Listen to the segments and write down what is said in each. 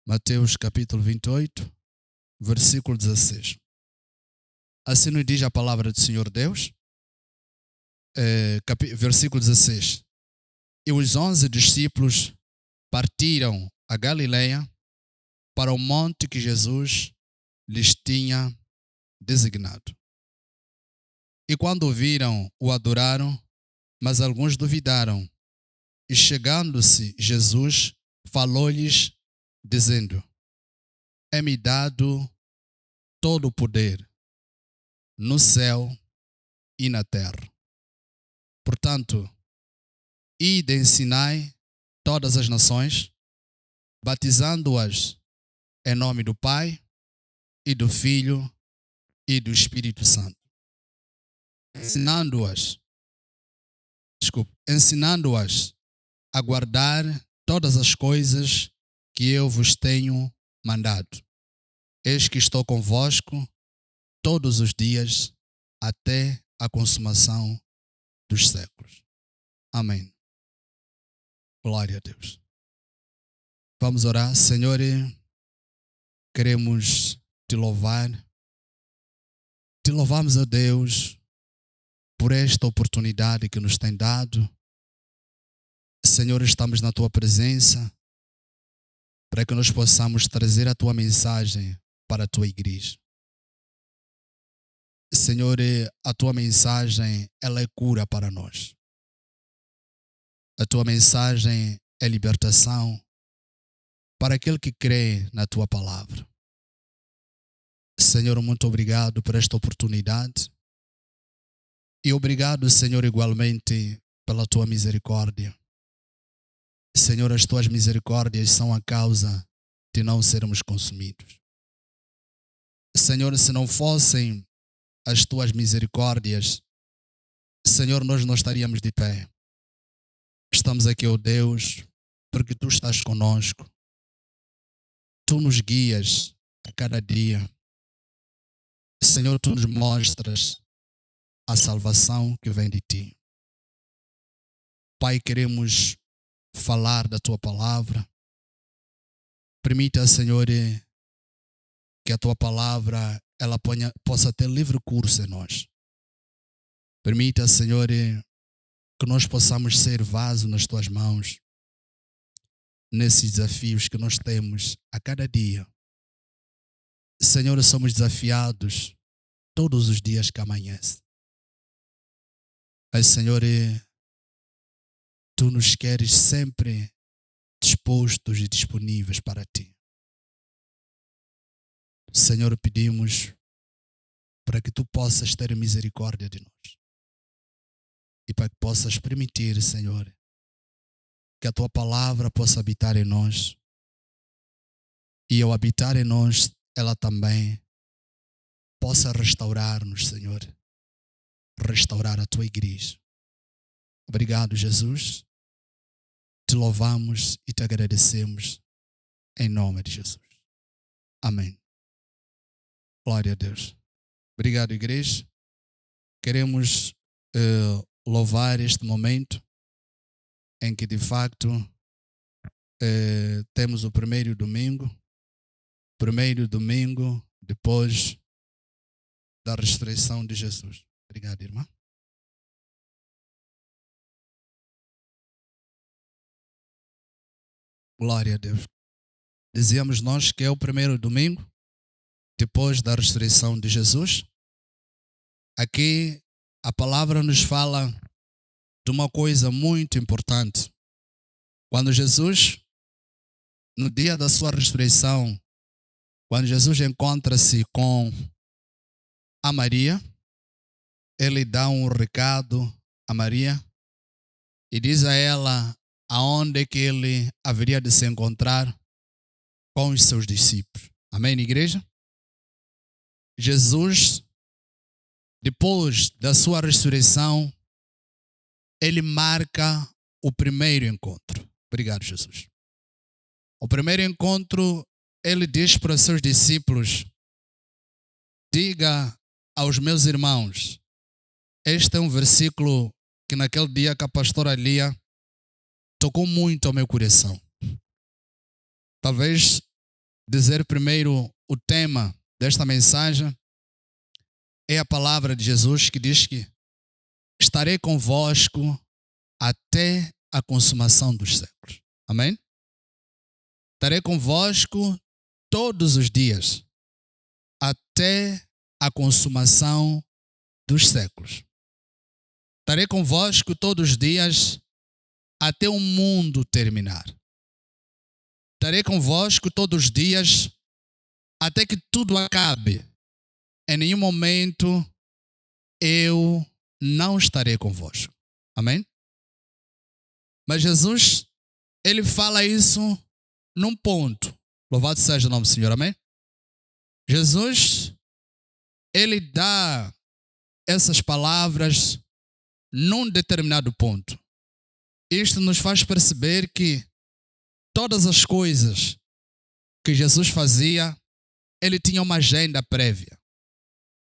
Mateus capítulo 28, versículo 16. Assim nos diz a palavra do Senhor Deus, versículo 16. E os 11 discípulos partiram a Galileia para o monte que Jesus lhes tinha designado. E quando o viram, o adoraram, mas alguns duvidaram. E chegando-se Jesus, falou-lhes, dizendo: É-me dado todo o poder, no céu e na terra. Portanto, ide e ensinai todas as nações, batizando-as em nome do Pai, e do Filho, e do Espírito Santo. Ensinando-as a guardar todas as coisas que eu vos tenho mandado. Eis que estou convosco todos os dias até a consumação dos séculos. Amém. Glória a Deus. Vamos orar. Senhor, queremos te louvar. Te louvamos, ó Deus, por esta oportunidade que nos tem dado. Senhor, estamos na tua presença para que nós possamos trazer a tua mensagem para a tua igreja. Senhor, a tua mensagem, ela é cura para nós. A tua mensagem é libertação para aquele que crê na tua palavra. Senhor, muito obrigado por esta oportunidade. E obrigado, Senhor, igualmente pela tua misericórdia. Senhor, as tuas misericórdias são a causa de não sermos consumidos. Senhor, se não fossem as tuas misericórdias, Senhor, nós não estaríamos de pé. Estamos aqui, ó Deus, porque tu estás conosco. Tu nos guias a cada dia. Senhor, tu nos mostras a salvação que vem de ti. Pai, queremos falar da tua palavra. Permita, Senhor, que a tua palavra ela possa ter livre curso em nós. Permita, Senhor, que nós possamos ser vaso nas tuas mãos nesses desafios que nós temos a cada dia. Senhor, somos desafiados todos os dias que amanhece. Mas, Senhor, tu nos queres sempre dispostos e disponíveis para ti. Senhor, pedimos para que tu possas ter misericórdia de nós. E para que possas permitir, Senhor, que a tua palavra possa habitar em nós. E ao habitar em nós, ela também possa restaurar-nos, Senhor. Restaurar a tua igreja. Obrigado, Jesus. Te louvamos e te agradecemos em nome de Jesus. Amém. Glória a Deus. Obrigado, igreja. Queremos louvar este momento em que, de facto, temos o primeiro domingo depois da ressurreição de Jesus. Obrigado, irmã. Glória a Deus. Dizíamos nós que é o primeiro domingo depois da ressurreição de Jesus. Aqui a palavra nos fala de uma coisa muito importante. Quando Jesus, no dia da sua ressurreição, quando Jesus encontra-se com a Maria, ele dá um recado a Maria e diz a ela aonde que ele haveria de se encontrar com os seus discípulos. Amém, igreja? Jesus, depois da sua ressurreição, ele marca o primeiro encontro. Obrigado, Jesus. O primeiro encontro, ele diz para os seus discípulos: diga aos meus irmãos. Este é um versículo que naquele dia que a pastora lia, tocou muito ao meu coração. Talvez dizer primeiro o tema desta mensagem. É a palavra de Jesus que diz que estarei convosco até a consumação dos séculos. Amém? Estarei convosco todos os dias até a consumação dos séculos. Estarei convosco todos os dias até o mundo terminar. Estarei convosco todos os dias até que tudo acabe. Em nenhum momento eu não estarei convosco. Amém? Mas Jesus, ele fala isso num ponto. Louvado seja o nome do Senhor. Amém? Jesus, ele dá essas palavras num determinado ponto. Isto nos faz perceber que todas as coisas que Jesus fazia, ele tinha uma agenda prévia.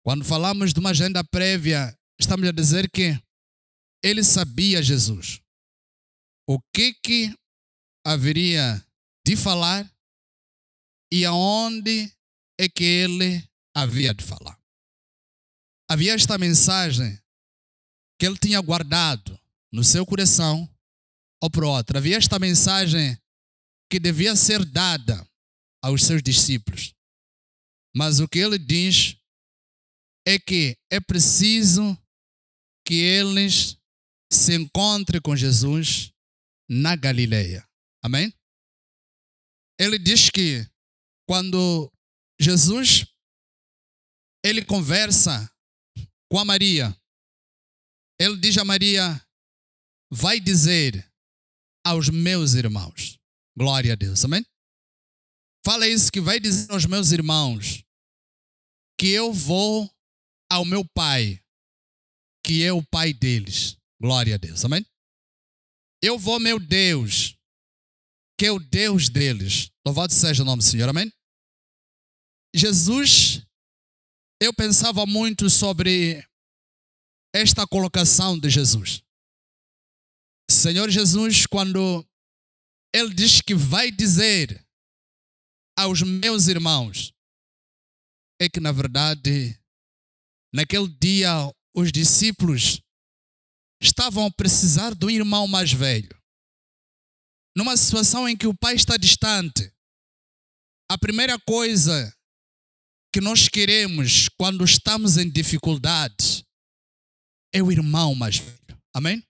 Quando falamos de uma agenda prévia, estamos a dizer que ele sabia, Jesus, o que haveria de falar e aonde é que ele havia de falar. Havia esta mensagem que ele tinha guardado no seu coração ou para outra. Havia esta mensagem que devia ser dada aos seus discípulos. Mas o que ele diz é que é preciso que eles se encontrem com Jesus na Galileia. Amém? Ele diz que quando Jesus ele conversa com a Maria, ele diz a Maria: vai dizer aos meus irmãos. Glória a Deus. Amém? Fala isso, que vai dizer aos meus irmãos que eu vou ao meu Pai, que é o Pai deles. Glória a Deus. Amém? Eu vou ao meu Deus, que é o Deus deles. Louvado seja o nome do Senhor. Amém? Jesus, eu pensava muito sobre esta colocação de Jesus. Senhor Jesus, quando ele diz que vai dizer aos meus irmãos, é que na verdade, naquele dia, os discípulos estavam a precisar de um irmão mais velho. Numa situação em que o pai está distante, a primeira coisa que nós queremos quando estamos em dificuldades é o irmão mais velho. Amém?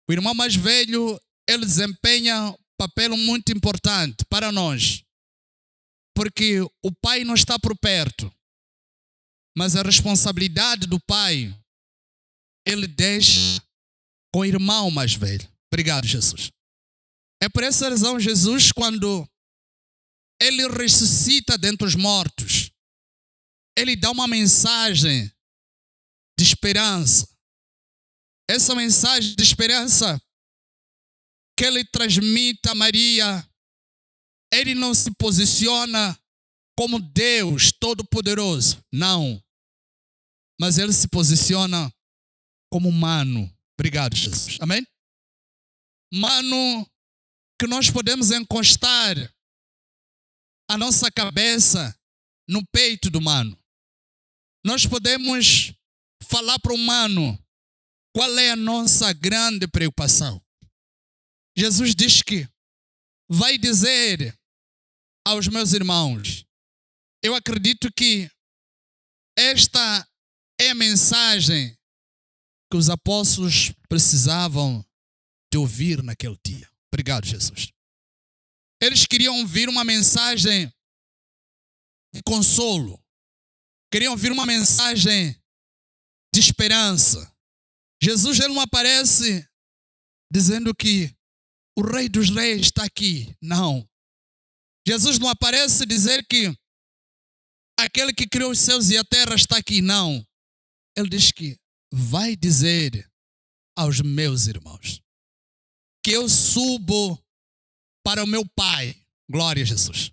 O irmão mais velho, ele desempenha um papel muito importante para nós, porque o pai não está por perto, mas a responsabilidade do pai ele deixa com o irmão mais velho. Obrigado, Jesus. É por essa razão, Jesus, quando ele ressuscita dentre os mortos, ele dá uma mensagem de esperança. Essa mensagem de esperança que ele transmite a Maria, ele não se posiciona como Deus Todo-Poderoso, não. Mas ele se posiciona como humano. Obrigado, Jesus. Amém? Mano, que nós podemos encostar a nossa cabeça no peito do humano. Nós podemos falar para o humano qual é a nossa grande preocupação. Jesus diz que vai dizer aos meus irmãos. Eu acredito que esta é a mensagem que os apóstolos precisavam de ouvir naquele dia. Obrigado, Jesus. Eles queriam ouvir uma mensagem de consolo. Queriam ouvir uma mensagem de esperança. Jesus ele não aparece dizendo que o Rei dos Reis está aqui. Não. Jesus não aparece dizer que aquele que criou os céus e a terra está aqui. Não. Ele diz que vai dizer aos meus irmãos que eu subo para o meu Pai. Glória a Jesus.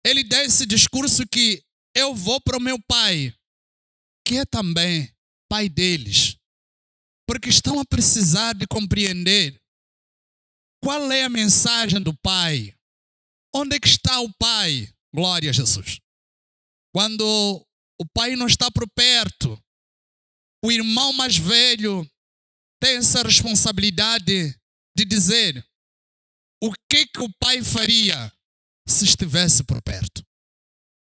Ele dá esse discurso que eu vou para o meu Pai, que é também Pai deles. Porque estão a precisar de compreender qual é a mensagem do Pai. onde é que está o pai? Glória a Jesus. Quando o pai não está por perto, o irmão mais velho tem essa responsabilidade de dizer o que o pai faria se estivesse por perto.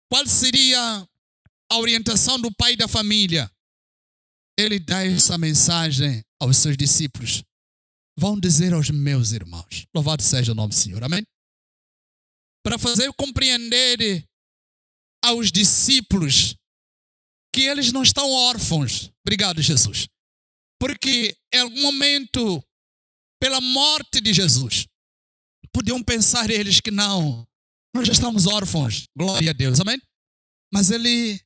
Qual seria a orientação do pai da família? Ele dá essa mensagem aos seus discípulos. Vão dizer aos meus irmãos. Louvado seja o nome do Senhor. Amém? Para fazer compreender aos discípulos que eles não estão órfãos. Obrigado, Jesus. Porque em algum momento, pela morte de Jesus, podiam pensar eles que não, nós já estamos órfãos. Glória a Deus. Amém? Mas ele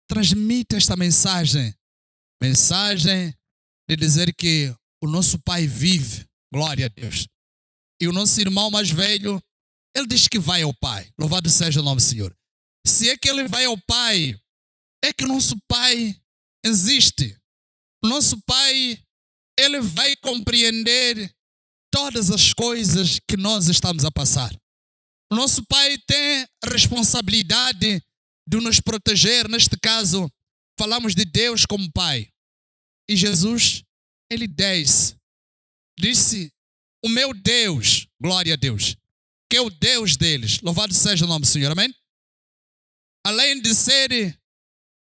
transmite esta mensagem de dizer que o nosso pai vive. Glória a Deus. E o nosso irmão mais velho, ele diz que vai ao pai. Louvado seja o nome do Senhor. Se é que ele vai ao pai, é que o nosso pai existe. O nosso pai, ele vai compreender todas as coisas que nós estamos a passar. O nosso pai tem a responsabilidade de nos proteger. Neste caso, falamos de Deus como pai. E Jesus, ele disse, o meu Deus, glória a Deus, que é o Deus deles. Louvado seja o nome do Senhor, amém? Além de ser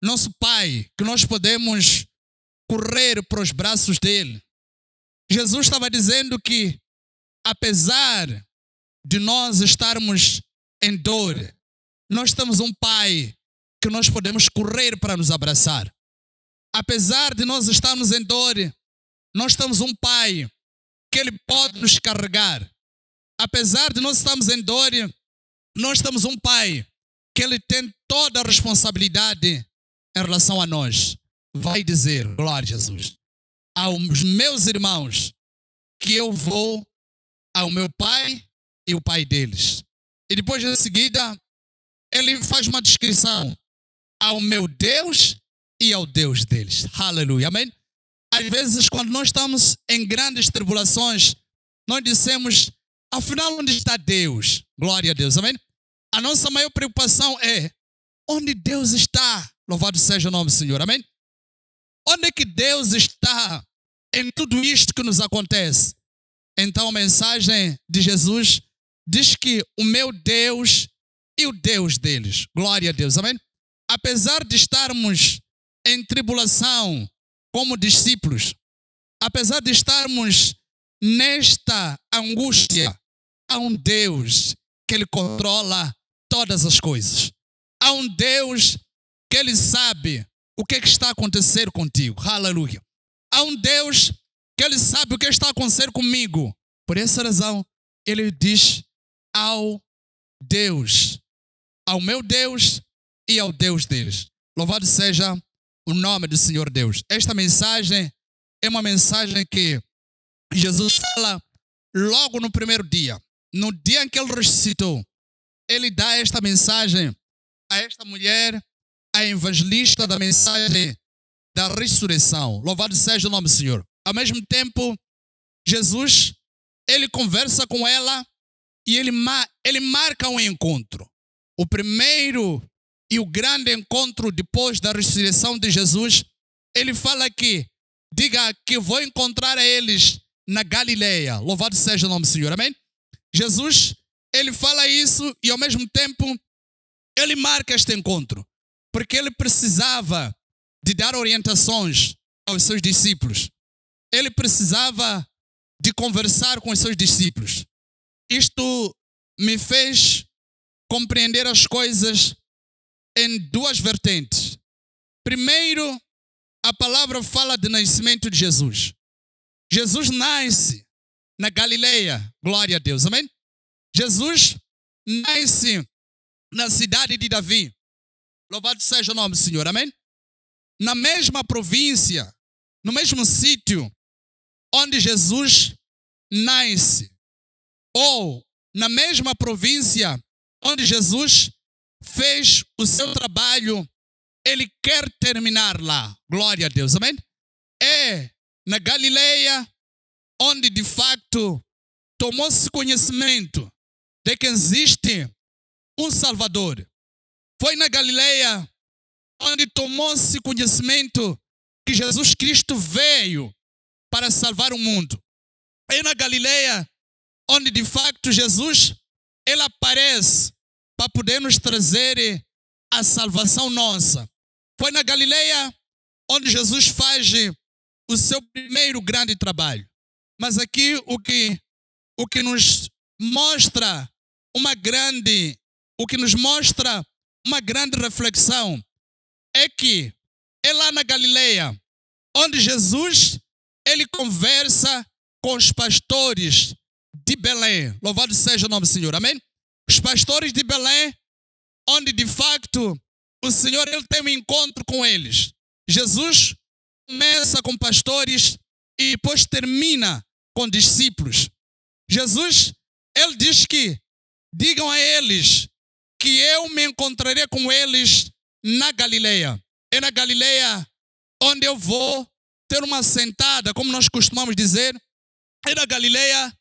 nosso pai, que nós podemos correr para os braços dele, Jesus estava dizendo que, apesar de nós estarmos em dor, nós temos um pai que nós podemos correr para nos abraçar. Apesar de nós estarmos em dor, nós temos um pai que ele pode nos carregar. Apesar de nós estarmos em dor, nós temos um pai que ele tem toda a responsabilidade em relação a nós. Vai dizer, glória a Jesus, aos meus irmãos que eu vou ao meu pai e o pai deles. E depois em seguida, ele faz uma descrição ao meu Deus e ao Deus deles. Aleluia, amém? Às vezes, quando nós estamos em grandes tribulações, nós dizemos, afinal, onde está Deus? Glória a Deus, amém? A nossa maior preocupação é, onde Deus está? Louvado seja o nome do Senhor, amém? Onde é que Deus está em tudo isto que nos acontece? Então a mensagem de Jesus diz que o meu Deus e o Deus deles. Glória a Deus, amém? Apesar de estarmos em tribulação como discípulos, apesar de estarmos nesta angústia, há um Deus que ele controla todas as coisas. Há um Deus que ele sabe o que está a acontecer contigo. Aleluia. Há um Deus que ele sabe o que está a acontecer comigo. Por essa razão, ele diz ao Deus, ao meu Deus e ao Deus deles. Louvado seja o nome do Senhor Deus. Esta mensagem é uma mensagem que Jesus fala logo no primeiro dia. No dia em que ele ressuscitou, ele dá esta mensagem a esta mulher, a evangelista da mensagem da ressurreição. Louvado seja o nome do Senhor. Ao mesmo tempo, Jesus, ele conversa com ela e ele marca um encontro. O primeiro e o grande encontro depois da ressurreição de Jesus, ele fala que, diga que vou encontrar a eles na Galileia. Louvado seja o nome do Senhor, amém? Jesus, ele fala isso e ao mesmo tempo, ele marca este encontro. Porque ele precisava de dar orientações aos seus discípulos. Ele precisava de conversar com os seus discípulos. Isto me fez compreender as coisas em duas vertentes. Primeiro, a palavra fala do nascimento de Jesus. Jesus nasce na Galileia, glória a Deus, amém? Jesus nasce na cidade de Davi. Louvado seja o nome do Senhor, amém? Na mesma província, no mesmo sítio onde Jesus nasce, ou na mesma província onde Jesus fez o seu trabalho, ele quer terminar lá. Glória a Deus, amém? É na Galileia onde de facto tomou-se conhecimento de que existe um Salvador. Foi na Galileia onde tomou-se conhecimento que Jesus Cristo veio para salvar o mundo. É na Galileia onde de facto Jesus ele aparece para poder nos trazer a salvação nossa. Foi na Galileia onde Jesus faz o seu primeiro grande trabalho. Mas aqui o que nos mostra uma grande reflexão é que é lá na Galileia onde Jesus ele conversa com os pastores de Belém. Louvado seja o nome do Senhor. Amém? Os pastores de Belém, onde de facto o Senhor ele tem um encontro com eles. Jesus começa com pastores e depois termina com discípulos. Jesus, ele diz que digam a eles que eu me encontrarei com eles na Galileia. É na Galileia onde eu vou ter uma sentada, como nós costumamos dizer. É na Galileia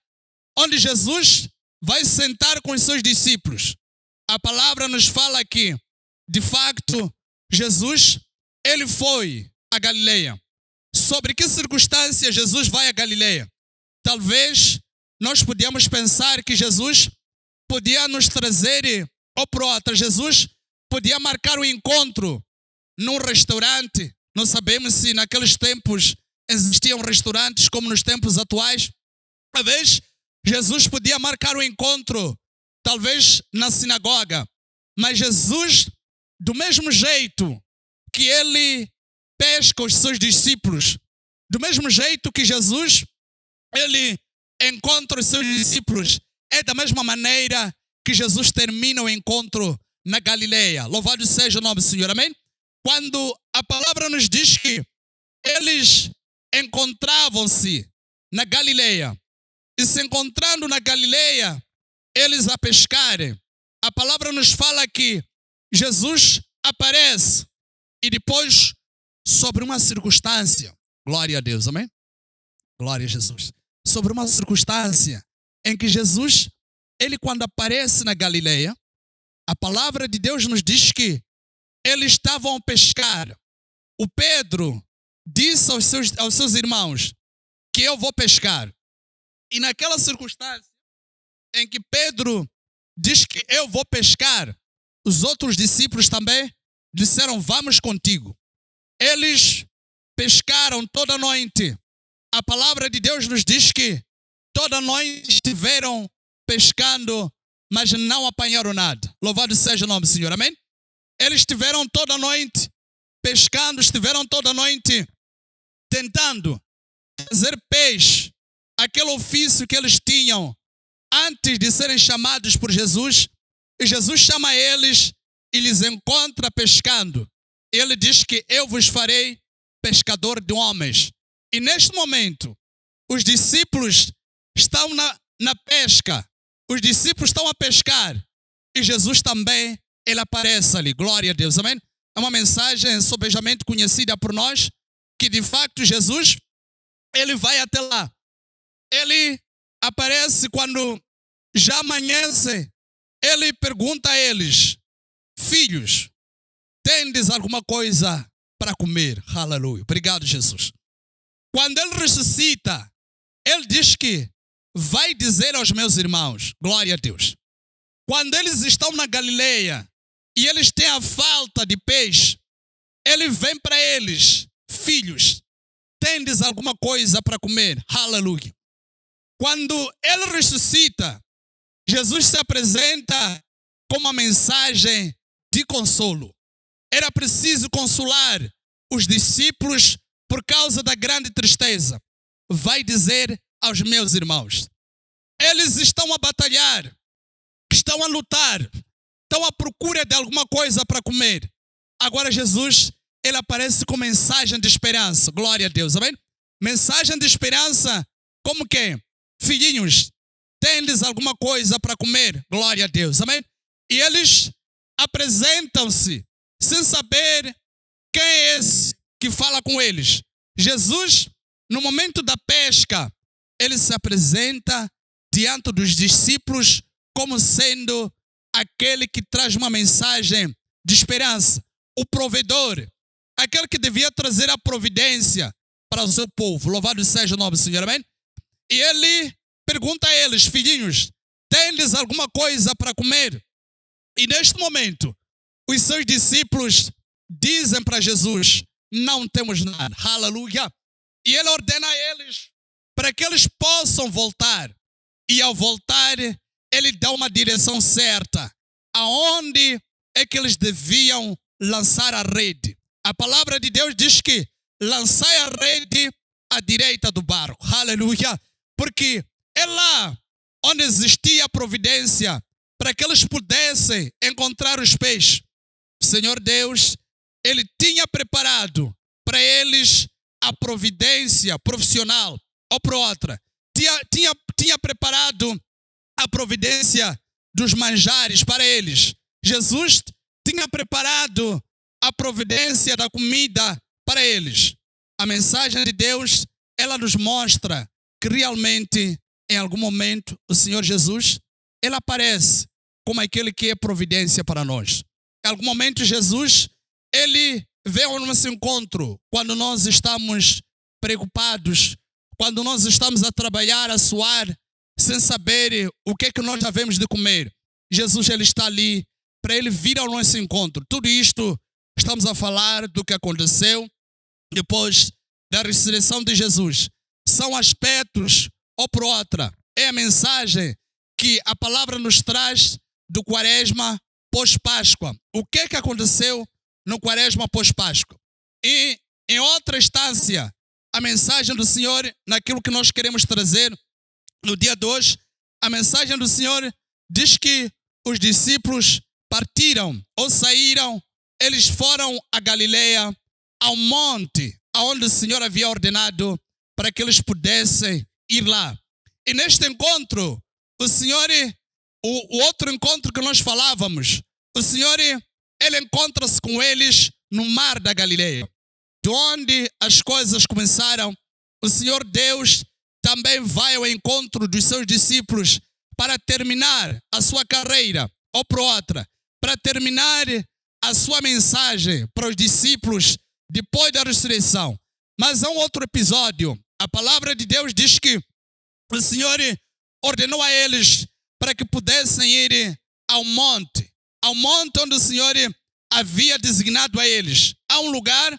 onde Jesus vai sentar com os seus discípulos. A palavra nos fala que, de facto, Jesus, ele foi a Galileia. Sobre que circunstância Jesus vai a Galileia? Talvez nós podíamos pensar que Jesus podia nos trazer, ou por outra, Jesus podia marcar o encontro num restaurante. Não sabemos se naqueles tempos existiam restaurantes como nos tempos atuais. Talvez Jesus podia marcar o encontro, talvez na sinagoga. Mas Jesus, do mesmo jeito que ele pesca os seus discípulos, do mesmo jeito que Jesus, ele encontra os seus discípulos, é da mesma maneira que Jesus termina o encontro na Galileia. Louvado seja o nome do Senhor. Amém? Quando a palavra nos diz que eles encontravam-se na Galileia, e se encontrando na Galileia, eles a pescarem, a palavra nos fala que Jesus aparece e depois sobre uma circunstância, glória a Deus, amém? Glória a Jesus. Sobre uma circunstância em que Jesus, ele quando aparece na Galileia, a palavra de Deus nos diz que eles estavam a pescar. O Pedro disse aos seus irmãos que eu vou pescar. E naquela circunstância em que Pedro diz que eu vou pescar, os outros discípulos também disseram, vamos contigo. Eles pescaram toda a noite. A palavra de Deus nos diz que toda a noite estiveram pescando, mas não apanharam nada. Louvado seja o nome do Senhor, amém? Eles estiveram toda a noite pescando, estiveram toda a noite tentando fazer peixe, aquele ofício que eles tinham antes de serem chamados por Jesus. E Jesus chama eles e lhes encontra pescando. Ele diz que eu vos farei pescador de homens. E neste momento, os discípulos estão na pesca. Os discípulos estão a pescar. E Jesus também, ele aparece ali. Glória a Deus, amém? É uma mensagem sobejamente conhecida por nós, que de facto Jesus, ele vai até lá. Ele aparece quando já amanhece. Ele pergunta a eles, filhos, tendes alguma coisa para comer? Aleluia. Obrigado, Jesus. Quando ele ressuscita, ele diz que vai dizer aos meus irmãos, glória a Deus. Quando eles estão na Galileia e eles têm a falta de peixe, ele vem para eles, filhos, tendes alguma coisa para comer? Aleluia. Quando ele ressuscita, Jesus se apresenta com uma mensagem de consolo. Era preciso consolar os discípulos por causa da grande tristeza. Vai dizer aos meus irmãos, eles estão a batalhar, estão a lutar, estão à procura de alguma coisa para comer. Agora Jesus, ele aparece com mensagem de esperança. Glória a Deus, amém? Mensagem de esperança, como que? Filhinhos, tendes alguma coisa para comer? Glória a Deus, amém? E eles apresentam-se sem saber quem é esse que fala com eles. Jesus, no momento da pesca, ele se apresenta diante dos discípulos como sendo aquele que traz uma mensagem de esperança, o provedor, aquele que devia trazer a providência para o seu povo. Louvado seja o nome do Senhor, amém? E ele pergunta a eles: filhinhos, tem-lhes alguma coisa para comer? E neste momento, os seus discípulos dizem para Jesus: não temos nada. Aleluia. E ele ordena a eles para que eles possam voltar. E ao voltar, ele dá uma direção certa. Aonde é que eles deviam lançar a rede? A palavra de Deus diz que lançai a rede à direita do barco. Aleluia. Porque é lá onde existia a providência para que eles pudessem encontrar os peixes. O Senhor Deus, ele tinha preparado para eles a providência profissional, ou para outra. Tinha preparado a providência dos manjares para eles. Jesus tinha preparado a providência da comida para eles. A mensagem de Deus, ela nos mostra que realmente, em algum momento, o Senhor Jesus, ele aparece como aquele que é providência para nós. Em algum momento, Jesus, ele vem ao nosso encontro quando nós estamos preocupados, quando nós estamos a trabalhar, a suar, sem saber o que é que nós devemos de comer. Jesus, ele está ali para ele vir ao nosso encontro. Tudo isto estamos a falar do que aconteceu depois da ressurreição de Jesus. São aspectos, ou por outra, é a mensagem que a palavra nos traz do Quaresma pós-Páscoa. O que é que aconteceu no Quaresma pós-Páscoa? E em outra instância, a mensagem do Senhor, naquilo que nós queremos trazer no dia de hoje, a mensagem do Senhor diz que os discípulos partiram ou saíram, eles foram a Galileia, ao monte aonde o Senhor havia ordenado para que eles pudessem ir lá. E neste encontro, o Senhor, o outro encontro que nós falávamos, o Senhor, ele encontra-se com eles no mar da Galileia. De onde as coisas começaram, o Senhor Deus também vai ao encontro dos seus discípulos para terminar a sua carreira, ou por outra, para terminar a sua mensagem para os discípulos depois da ressurreição. Mas há um outro episódio. A palavra de Deus diz que o Senhor ordenou a eles para que pudessem ir ao monte onde o Senhor havia designado a eles. Há um lugar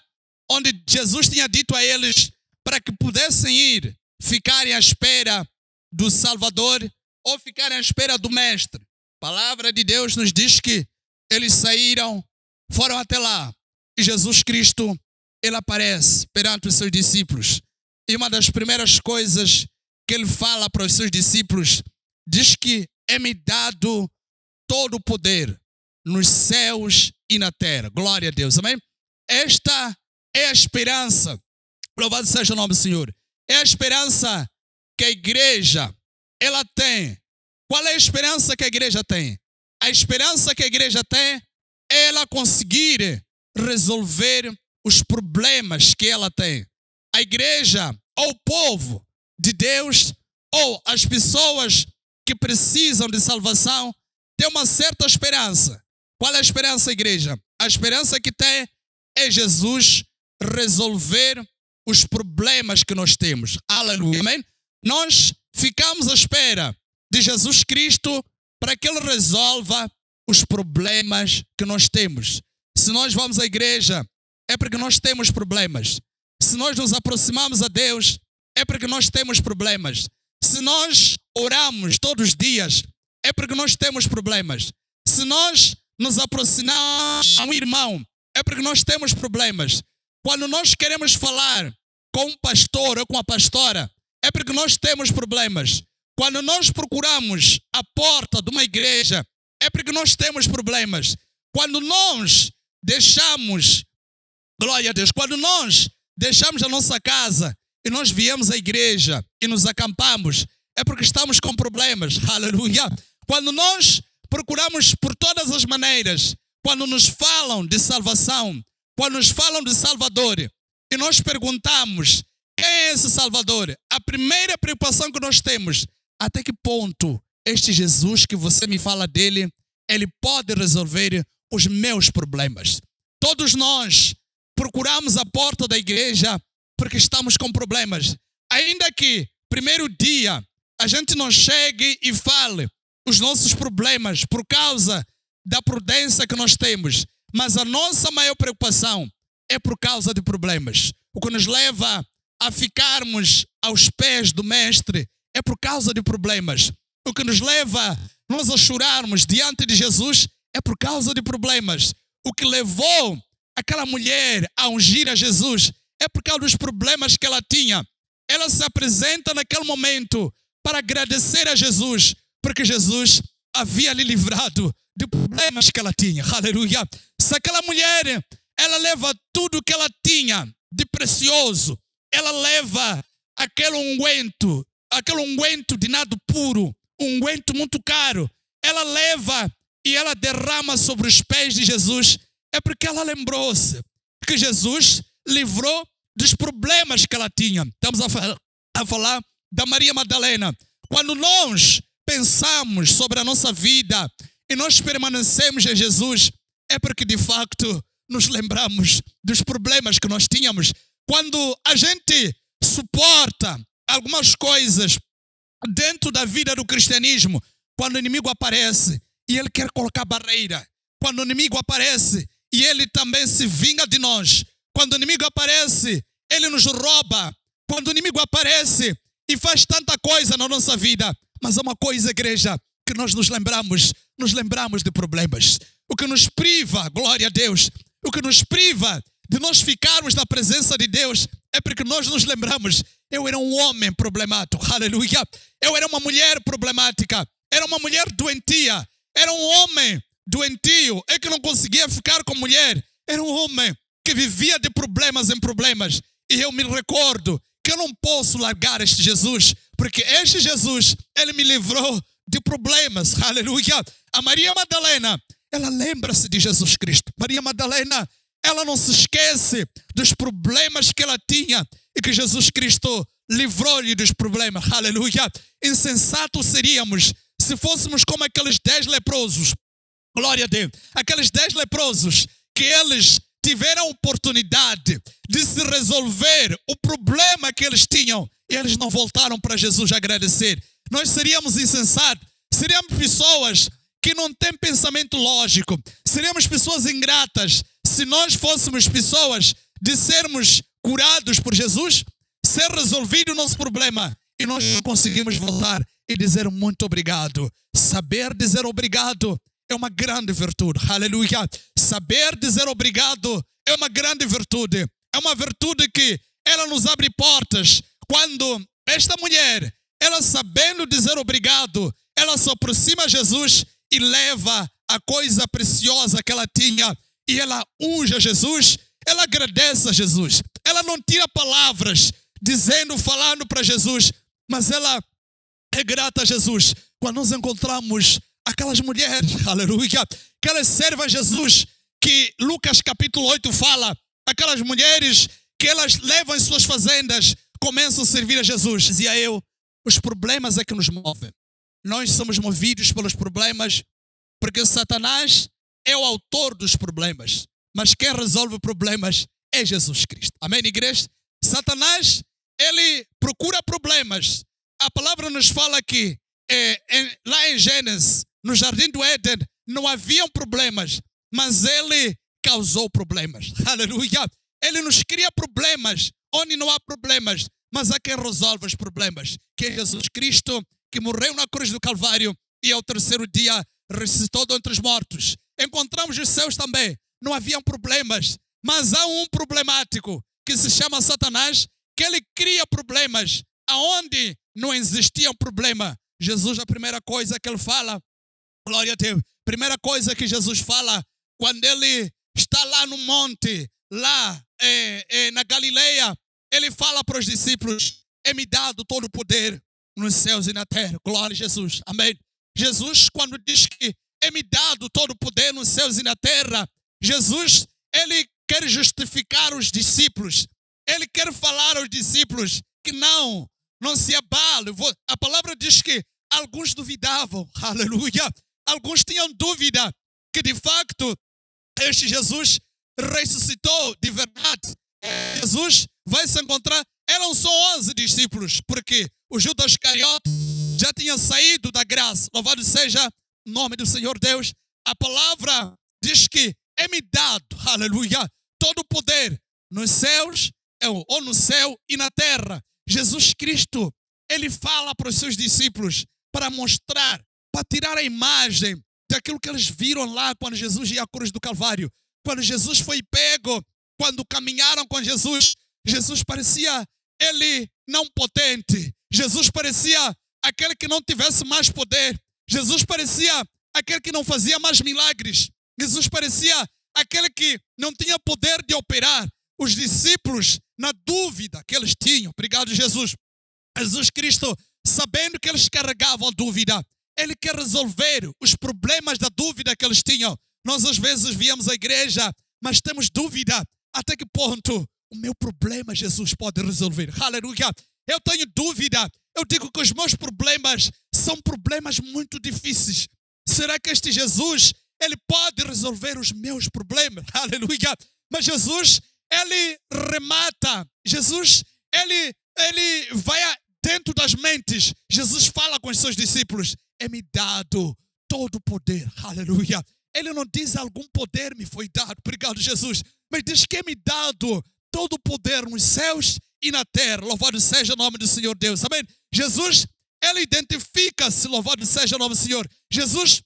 onde Jesus tinha dito a eles para que pudessem ir, ficarem à espera do Salvador ou ficarem à espera do Mestre. A palavra de Deus nos diz que eles saíram, foram até lá, e Jesus Cristo, ele aparece perante os seus discípulos. E uma das primeiras coisas que ele fala para os seus discípulos, diz que é-me dado todo o poder nos céus e na terra. Glória a Deus, amém? Esta é a esperança, louvado seja o nome do Senhor, é a esperança que a igreja, ela tem. Qual é a esperança que a igreja tem? A esperança que a igreja tem é ela conseguir resolver os problemas que ela tem. A igreja, ou o povo de Deus, ou as pessoas que precisam de salvação, tem uma certa esperança. Qual é a esperança, igreja? A esperança que tem é Jesus resolver os problemas que nós temos. Aleluia, amém? Nós ficamos à espera de Jesus Cristo para que Ele resolva os problemas que nós temos. Se nós vamos à igreja, é porque nós temos problemas. Se nós nos aproximamos a Deus, é porque nós temos problemas. Se nós oramos todos os dias, é porque nós temos problemas. Se nós nos aproximamos a um irmão, é porque nós temos problemas. Quando nós queremos falar com um pastor ou com a pastora, é porque nós temos problemas. Quando nós procuramos a porta de uma igreja, é porque nós temos problemas. Quando nós deixamos, glória a Deus, quando nós deixamos a nossa casa e nós viemos à igreja e nos acampamos, é porque estamos com problemas. Aleluia. Quando nós procuramos por todas as maneiras, quando nos falam de salvação, quando nos falam de Salvador, e nós perguntamos, quem é esse Salvador? A primeira preocupação que nós temos, até que ponto este Jesus que você me fala dele Ele pode resolver os meus problemas. Todos nós procuramos a porta da igreja porque estamos com problemas. Ainda que primeiro dia a gente não chegue e fale os nossos problemas por causa da prudência que nós temos, mas a nossa maior preocupação é por causa de problemas. O que nos leva a ficarmos aos pés do Mestre é por causa de problemas. O que nos leva nós a chorarmos diante de Jesus é por causa de problemas. O que levou aquela mulher a ungir a Jesus é por causa dos problemas que ela tinha. Ela se apresenta naquele momento para agradecer a Jesus, porque Jesus havia lhe livrado de problemas que ela tinha. Aleluia. Se aquela mulher, ela leva tudo que ela tinha de precioso, ela leva aquele unguento de nado puro, um unguento muito caro, ela leva e ela derrama sobre os pés de Jesus, é porque ela lembrou-se que Jesus livrou dos problemas que ela tinha. Estamos a falar da Maria Madalena. Quando nós pensamos sobre a nossa vida e nós permanecemos em Jesus, é porque de facto nos lembramos dos problemas que nós tínhamos. Quando a gente suporta algumas coisas dentro da vida do cristianismo, quando o inimigo aparece e ele quer colocar barreira, quando o inimigo aparece e ele também se vinga de nós, quando o inimigo aparece, ele nos rouba, quando o inimigo aparece e faz tanta coisa na nossa vida, mas há uma coisa, igreja, que nós nos lembramos de problemas. O que nos priva, glória a Deus, o que nos priva de nós ficarmos na presença de Deus é porque nós nos lembramos, eu era um homem problemático, aleluia, eu era uma mulher problemática, era uma mulher doentia, era um homem doentio, é que não conseguia ficar com mulher, era um homem que vivia de problemas em problemas, e eu me recordo que eu não posso largar este Jesus, porque este Jesus, ele me livrou de problemas, aleluia. A Maria Madalena, ela lembra-se de Jesus Cristo. Maria Madalena, ela não se esquece dos problemas que ela tinha e que Jesus Cristo livrou-lhe dos problemas, aleluia. Insensato seríamos se fôssemos como aqueles 10 leprosos, glória a Deus, aqueles 10 leprosos que eles tiveram a oportunidade de se resolver o problema que eles tinham e eles não voltaram para Jesus agradecer. Nós seríamos insensatos, seríamos pessoas que não têm pensamento lógico, seríamos pessoas ingratas se nós fôssemos pessoas de sermos curados por Jesus, ser resolvido o nosso problema e nós não conseguimos voltar e dizer muito obrigado. Saber dizer obrigado é uma grande virtude, aleluia. Saber dizer obrigado é uma grande virtude, é uma virtude que ela nos abre portas. Quando esta mulher, ela sabendo dizer obrigado, ela se aproxima a Jesus e leva a coisa preciosa que ela tinha e ela unge a Jesus, ela agradece a Jesus, ela não tira palavras dizendo, falando para Jesus, mas ela é grata a Jesus. Quando nós encontramos aquelas mulheres, aleluia, que elas servem a Jesus, que Lucas capítulo 8 fala, aquelas mulheres que elas levam em suas fazendas, começam a servir a Jesus. Dizia eu, os problemas é que nos movem. Nós somos movidos pelos problemas, porque Satanás é o autor dos problemas, mas quem resolve problemas é Jesus Cristo. Amém, igreja? Satanás, ele procura problemas. A palavra nos fala que lá em Gênesis, no jardim do Éden, não haviam problemas, mas ele causou problemas. Aleluia! Ele nos cria problemas onde não há problemas, mas há quem resolve os problemas, que é Jesus Cristo, que morreu na cruz do Calvário e ao terceiro dia ressuscitou dentre os mortos. Encontramos os céus também, não haviam problemas, mas há um problemático que se chama Satanás, que ele cria problemas aonde não existia problema. Jesus, a primeira coisa que ele fala, glória a Deus, primeira coisa que Jesus fala quando ele está lá no monte, lá na Galileia, ele fala para os discípulos, é-me dado todo o poder nos céus e na terra. Glória a Jesus, amém. Jesus, quando diz que é-me dado todo o poder nos céus e na terra, Jesus, ele quer justificar os discípulos, ele quer falar aos discípulos que não se abale. A palavra diz que alguns duvidavam, aleluia, alguns tinham dúvida que de facto este Jesus ressuscitou de verdade. Jesus vai se encontrar. Eram só 11 discípulos, porque o Judas Iscariote já tinha saído da graça. Louvado seja o nome do Senhor Deus. A palavra diz que é-me dado, aleluia, todo o poder nos céus, ou no céu e na terra. Jesus Cristo, ele fala para os seus discípulos para mostrar, para tirar a imagem daquilo que eles viram lá quando Jesus ia à cruz do Calvário. Quando Jesus foi pego, quando caminharam com Jesus, Jesus parecia ele não potente. Jesus parecia aquele que não tivesse mais poder. Jesus parecia aquele que não fazia mais milagres. Jesus parecia aquele que não tinha poder de operar. Os discípulos, na dúvida que eles tinham, obrigado Jesus, Jesus Cristo, sabendo que eles carregavam dúvida, ele quer resolver os problemas da dúvida que eles tinham. Nós às vezes viemos à igreja, mas temos dúvida. Até que ponto o meu problema Jesus pode resolver? Aleluia! Eu tenho dúvida. Eu digo que os meus problemas são problemas muito difíceis. Será que este Jesus, ele pode resolver os meus problemas? Aleluia! Mas Jesus, ele remata. Jesus, ele vai dentro das mentes. Jesus fala com os seus discípulos. É-me dado todo o poder. Aleluia! Ele não diz algum poder me foi dado. Obrigado, Jesus. Mas diz que é-me dado todo o poder nos céus e na terra. Louvado seja o nome do Senhor Deus. Amém? Jesus, ele identifica-se. Louvado seja o nome do Senhor. Jesus,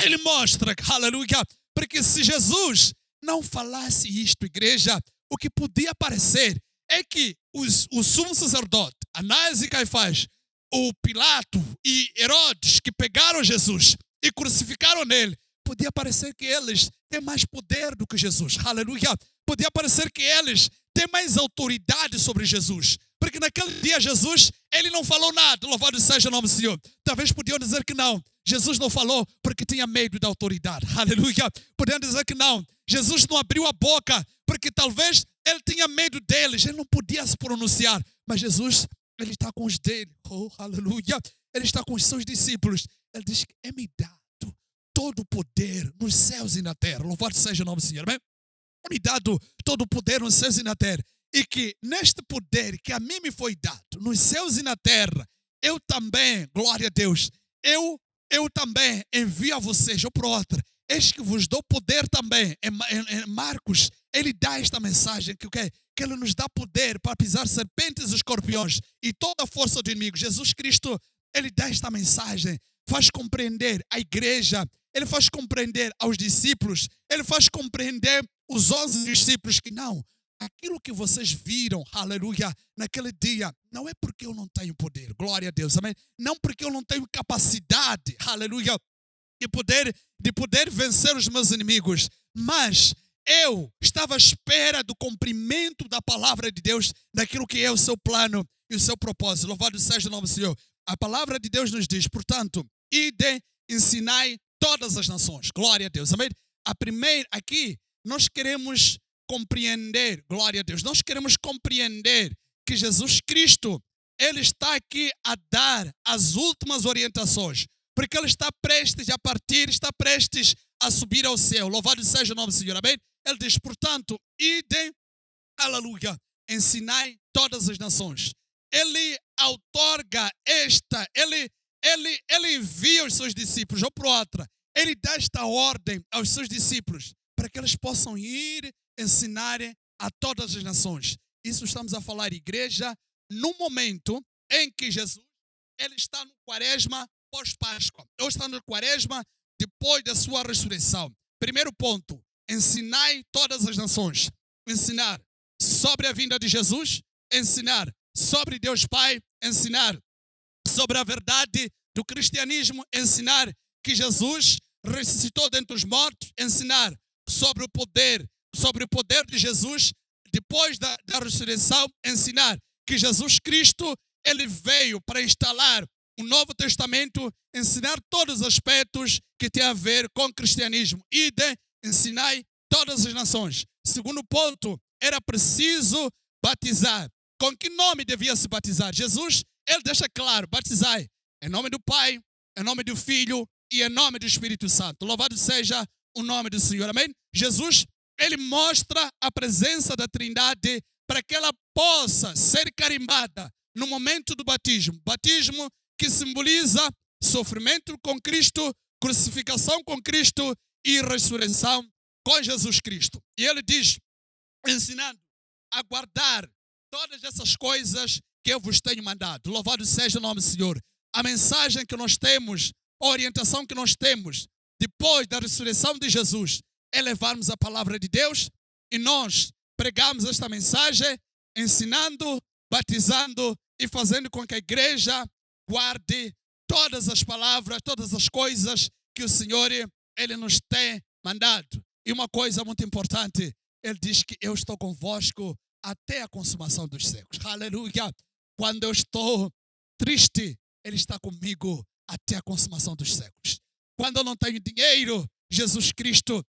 ele mostra, aleluia, porque se Jesus não falasse isto, igreja, o que podia parecer é que o sumo sacerdote, Anás e Caifás, o Pilato e Herodes, que pegaram Jesus e crucificaram nele, podia parecer que eles têm mais poder do que Jesus. Aleluia. Podia parecer que eles têm mais autoridade sobre Jesus. Porque naquele dia Jesus, ele não falou nada. Louvado seja o nome do Senhor. Talvez podiam dizer que não. Jesus não falou porque tinha medo da autoridade. Aleluia. Podiam dizer que não. Jesus não abriu a boca porque talvez ele tinha medo deles. Ele não podia se pronunciar. Mas Jesus, ele está com os dele. Oh, aleluia. Ele está com os seus discípulos. Ele diz que é-me dado todo o poder nos céus e na terra. Louvado seja o nome do Senhor. Amém? É-me dado todo o poder nos céus e na terra. E que neste poder que a mim me foi dado, nos céus e na terra, eu também, glória a Deus, eu também envio a vocês, ou para outra, eis que vos dou poder também. Em Marcos, ele dá esta mensagem, que ele nos dá poder para pisar serpentes e escorpiões e toda a força do inimigo. Jesus Cristo, ele dá esta mensagem, faz compreender a igreja, ele faz compreender aos discípulos, ele faz compreender os 11 discípulos que não, aquilo que vocês viram, aleluia, naquele dia, não é porque eu não tenho poder, glória a Deus, amém? Não porque eu não tenho capacidade, aleluia, de poder vencer os meus inimigos, mas eu estava à espera do cumprimento da palavra de Deus, daquilo que é o seu plano e o seu propósito. Louvado seja o nome do Senhor. A palavra de Deus nos diz, portanto, ide, ensinai todas as nações. Glória a Deus, amém? A primeira, aqui, nós queremos compreender, glória a Deus, nós queremos compreender que Jesus Cristo, ele está aqui a dar as últimas orientações, porque ele está prestes a partir, está prestes a subir ao céu. Louvado seja o nome do Senhor, amém? Ele diz, portanto, idem, aleluia, ensinai todas as nações. Ele outorga ele envia os seus discípulos, ou por outra, ele dá esta ordem aos seus discípulos, para que eles possam ir ensinarem a todas as nações. Isso estamos a falar, igreja, no momento em que Jesus, ele está no quaresma pós-Páscoa, ou está no quaresma depois da sua ressurreição. Primeiro ponto, ensinai todas as nações. Ensinar sobre a vinda de Jesus, ensinar sobre Deus Pai, ensinar sobre a verdade do cristianismo, ensinar que Jesus ressuscitou dentre os mortos, ensinar sobre o poder de Jesus depois da ressurreição, ensinar que Jesus Cristo, ele veio para instalar um Novo Testamento, ensinar todos os aspectos que tem a ver com o cristianismo. Ide, ensinai todas as nações. Segundo ponto, era preciso batizar. Com que nome devia se batizar? Jesus, ele deixa claro, batizai em nome do Pai, em nome do Filho e em nome do Espírito Santo. Louvado seja o nome do Senhor. Amém? Jesus, ele mostra a presença da Trindade para que ela possa ser carimbada no momento do batismo. Batismo que simboliza sofrimento com Cristo, crucificação com Cristo e ressurreição com Jesus Cristo. E ele diz, ensinando a guardar todas essas coisas que eu vos tenho mandado. Louvado seja o nome do Senhor. A mensagem que nós temos, a orientação que nós temos depois da ressurreição de Jesus é levarmos a palavra de Deus e nós pregamos esta mensagem ensinando, batizando e fazendo com que a igreja guarde todas as palavras, todas as coisas que o Senhor ele nos tem mandado. E uma coisa muito importante, ele diz que eu estou convosco até a consumação dos séculos. Aleluia! Quando eu estou triste, ele está comigo até a consumação dos séculos. Quando eu não tenho dinheiro, Jesus Cristo,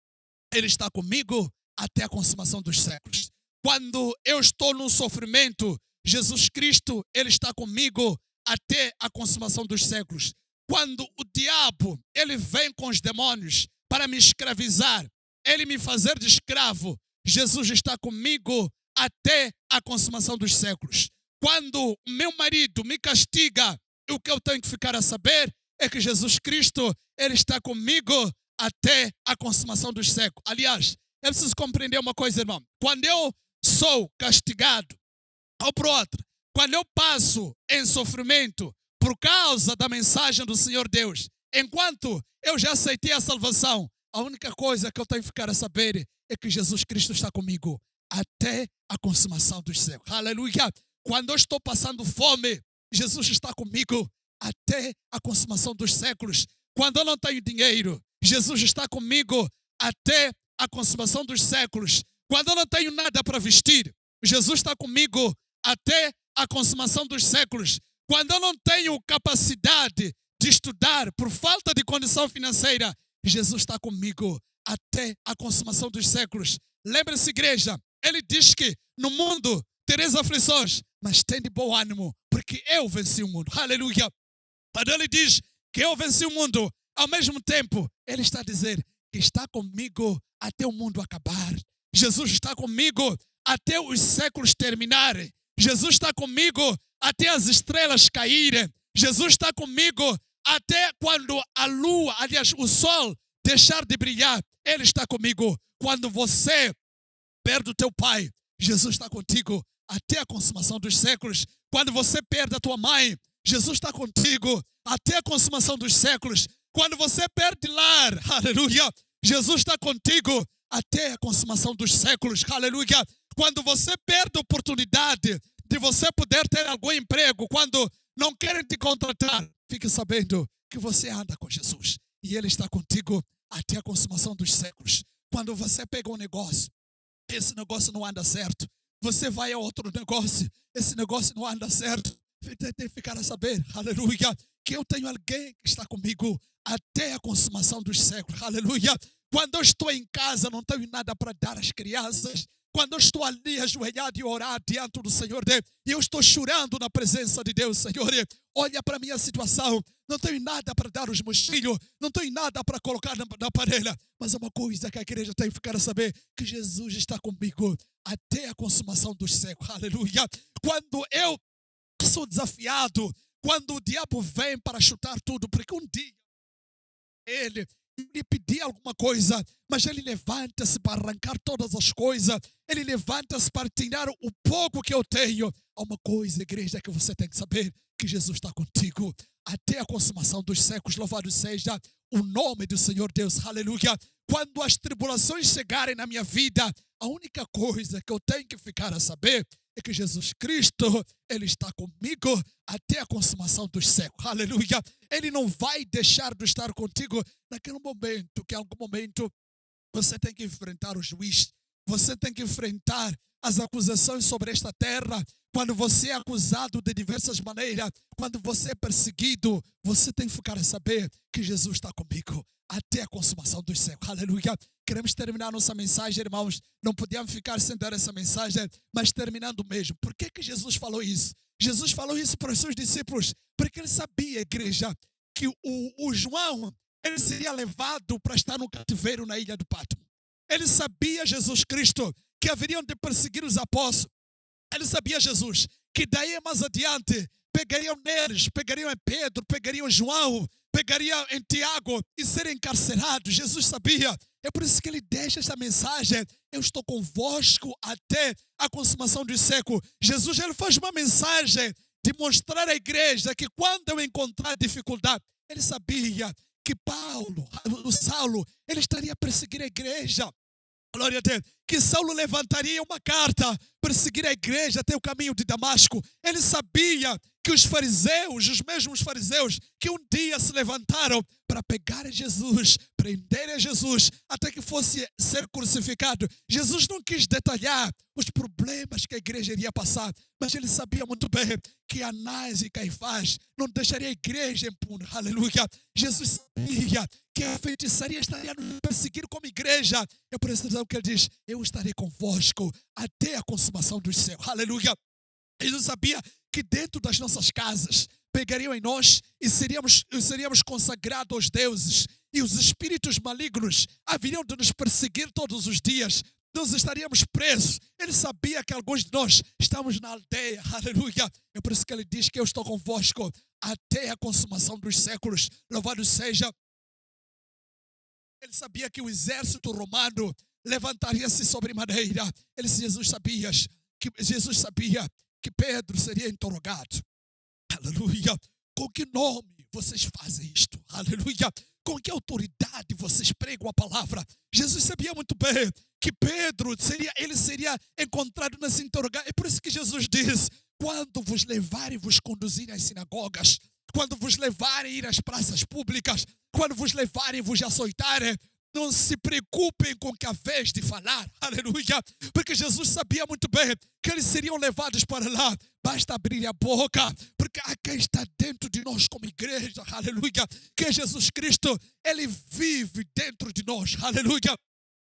ele está comigo até a consumação dos séculos. Quando eu estou num sofrimento, Jesus Cristo, ele está comigo até a consumação dos séculos. Quando o diabo, ele vem com os demônios para me escravizar, ele me fazer de escravo, Jesus está comigo até a consumação dos séculos. Quando o meu marido me castiga, o que eu tenho que ficar a saber é que Jesus Cristo, ele está comigo até a consumação dos séculos. Aliás, eu preciso compreender uma coisa, irmão. Quando eu sou castigado, ou por outra, quando eu passo em sofrimento por causa da mensagem do Senhor Deus, enquanto eu já aceitei a salvação, a única coisa que eu tenho que ficar a saber é que Jesus Cristo está comigo até a consumação dos séculos. Aleluia! Quando eu estou passando fome, Jesus está comigo até a consumação dos séculos. Quando eu não tenho dinheiro, Jesus está comigo até a consumação dos séculos. Quando eu não tenho nada para vestir, Jesus está comigo até a consumação dos séculos. Quando eu não tenho capacidade de estudar por falta de condição financeira, Jesus está comigo até a consumação dos séculos. Lembre-se, igreja, ele diz que no mundo tereis aflições, mas tem de bom ânimo, porque eu venci o mundo. Aleluia! Quando ele diz que eu venci o mundo, ao mesmo tempo, ele está a dizer que está comigo até o mundo acabar. Jesus está comigo até os séculos terminarem. Jesus está comigo até as estrelas caírem. Jesus está comigo até quando a lua, aliás, o sol deixar de brilhar. Ele está comigo. Quando você perde o teu pai, Jesus está contigo até a consumação dos séculos. Quando você perde a tua mãe, Jesus está contigo até a consumação dos séculos. Quando você perde lar, aleluia, Jesus está contigo até a consumação dos séculos, aleluia. Quando você perde a oportunidade de você poder ter algum emprego, quando não querem te contratar, fique sabendo que você anda com Jesus e Ele está contigo até a consumação dos séculos. Quando você pega um negócio, esse negócio não anda certo, você vai a outro negócio, esse negócio não anda certo, tem que ficar a saber, aleluia, que eu tenho alguém que está comigo até a consumação dos séculos, aleluia. Quando eu estou em casa, não tenho nada para dar às crianças. Quando eu estou ali ajoelhado e orar diante do Senhor, e eu estou chorando na presença de Deus, Senhor, olha para a minha situação, não tenho nada para dar aos meus filhos, não tenho nada para colocar na panela, mas é uma coisa que a igreja tem que ficar a saber, que Jesus está comigo até a consumação dos séculos, aleluia. Quando eu sou desafiado, quando o diabo vem para chutar tudo, porque um dia ele lhe pedir alguma coisa, mas ele levanta-se para arrancar todas as coisas, ele levanta-se para tirar o pouco que eu tenho. Há uma coisa, igreja, que você tem que saber, que Jesus está contigo até a consumação dos séculos. Louvado seja o nome do Senhor Deus, aleluia. Quando as tribulações chegarem na minha vida, a única coisa que eu tenho que ficar a saber é que Jesus Cristo, Ele está comigo até a consumação dos séculos. Aleluia. Ele não vai deixar de estar contigo naquele momento, que em algum momento você tem que enfrentar o juiz. Você tem que enfrentar as acusações sobre esta terra. Quando você é acusado de diversas maneiras, quando você é perseguido, você tem que ficar a saber que Jesus está comigo até a consumação dos séculos. Aleluia. Queremos terminar nossa mensagem, irmãos. Não podíamos ficar sem dar essa mensagem, mas terminando mesmo. Por que Jesus falou isso? Jesus falou isso para os seus discípulos, porque ele sabia, igreja, que o João, ele seria levado para estar no cativeiro na ilha do Pátmo. Ele sabia, Jesus Cristo, que haveriam de perseguir os apóstolos. Ele sabia, Jesus, que daí mais adiante pegariam neles, pegariam em Pedro, pegariam em João, pegariam em Tiago e serem encarcerados. Jesus sabia. É por isso que ele deixa esta mensagem: eu estou convosco até a consumação do século. Jesus, ele faz uma mensagem de mostrar à igreja que quando eu encontrar dificuldade, ele sabia que o Saulo, ele estaria a perseguir a igreja. Glória a Deus. Que Saulo levantaria uma carta para seguir a igreja até o caminho de Damasco. Ele sabia que os fariseus, os mesmos fariseus, que um dia se levantaram para pegar a Jesus, prender a Jesus, até que fosse ser crucificado. Jesus não quis detalhar os problemas que a igreja iria passar, mas ele sabia muito bem que Anás e Caifás não deixariam a igreja impune. Aleluia. Jesus sabia que a feitiçaria estaria nos perseguir como igreja. É por essa razão que ele diz: eu estarei convosco até a consumação dos céus. Aleluia. Jesus sabia que dentro das nossas casas pegariam em nós e seríamos consagrados aos deuses, e os espíritos malignos haveriam de nos perseguir todos os dias. Nós estaríamos presos. Ele sabia que alguns de nós estamos na aldeia. Aleluia. É por isso que ele diz que eu estou convosco até a consumação dos séculos. Louvado seja. Ele sabia que o exército romano levantaria-se sobremaneira. Jesus sabia que Pedro seria interrogado. Aleluia. Com que nome vocês fazem isto? Aleluia. Com que autoridade vocês pregam a palavra? Jesus sabia muito bem que Pedro seria encontrado nesse interrogatório. É por isso que Jesus diz: quando vos levarem e vos conduzirem às sinagogas, quando vos levarem a ir às praças públicas, quando vos levarem e vos açoitarem, não se preocupem com que a vez de falar. Aleluia. Porque Jesus sabia muito bem que eles seriam levados para lá. Basta abrir a boca, porque há quem está dentro de nós como igreja. Aleluia. Que é Jesus Cristo. Ele vive dentro de nós. Aleluia.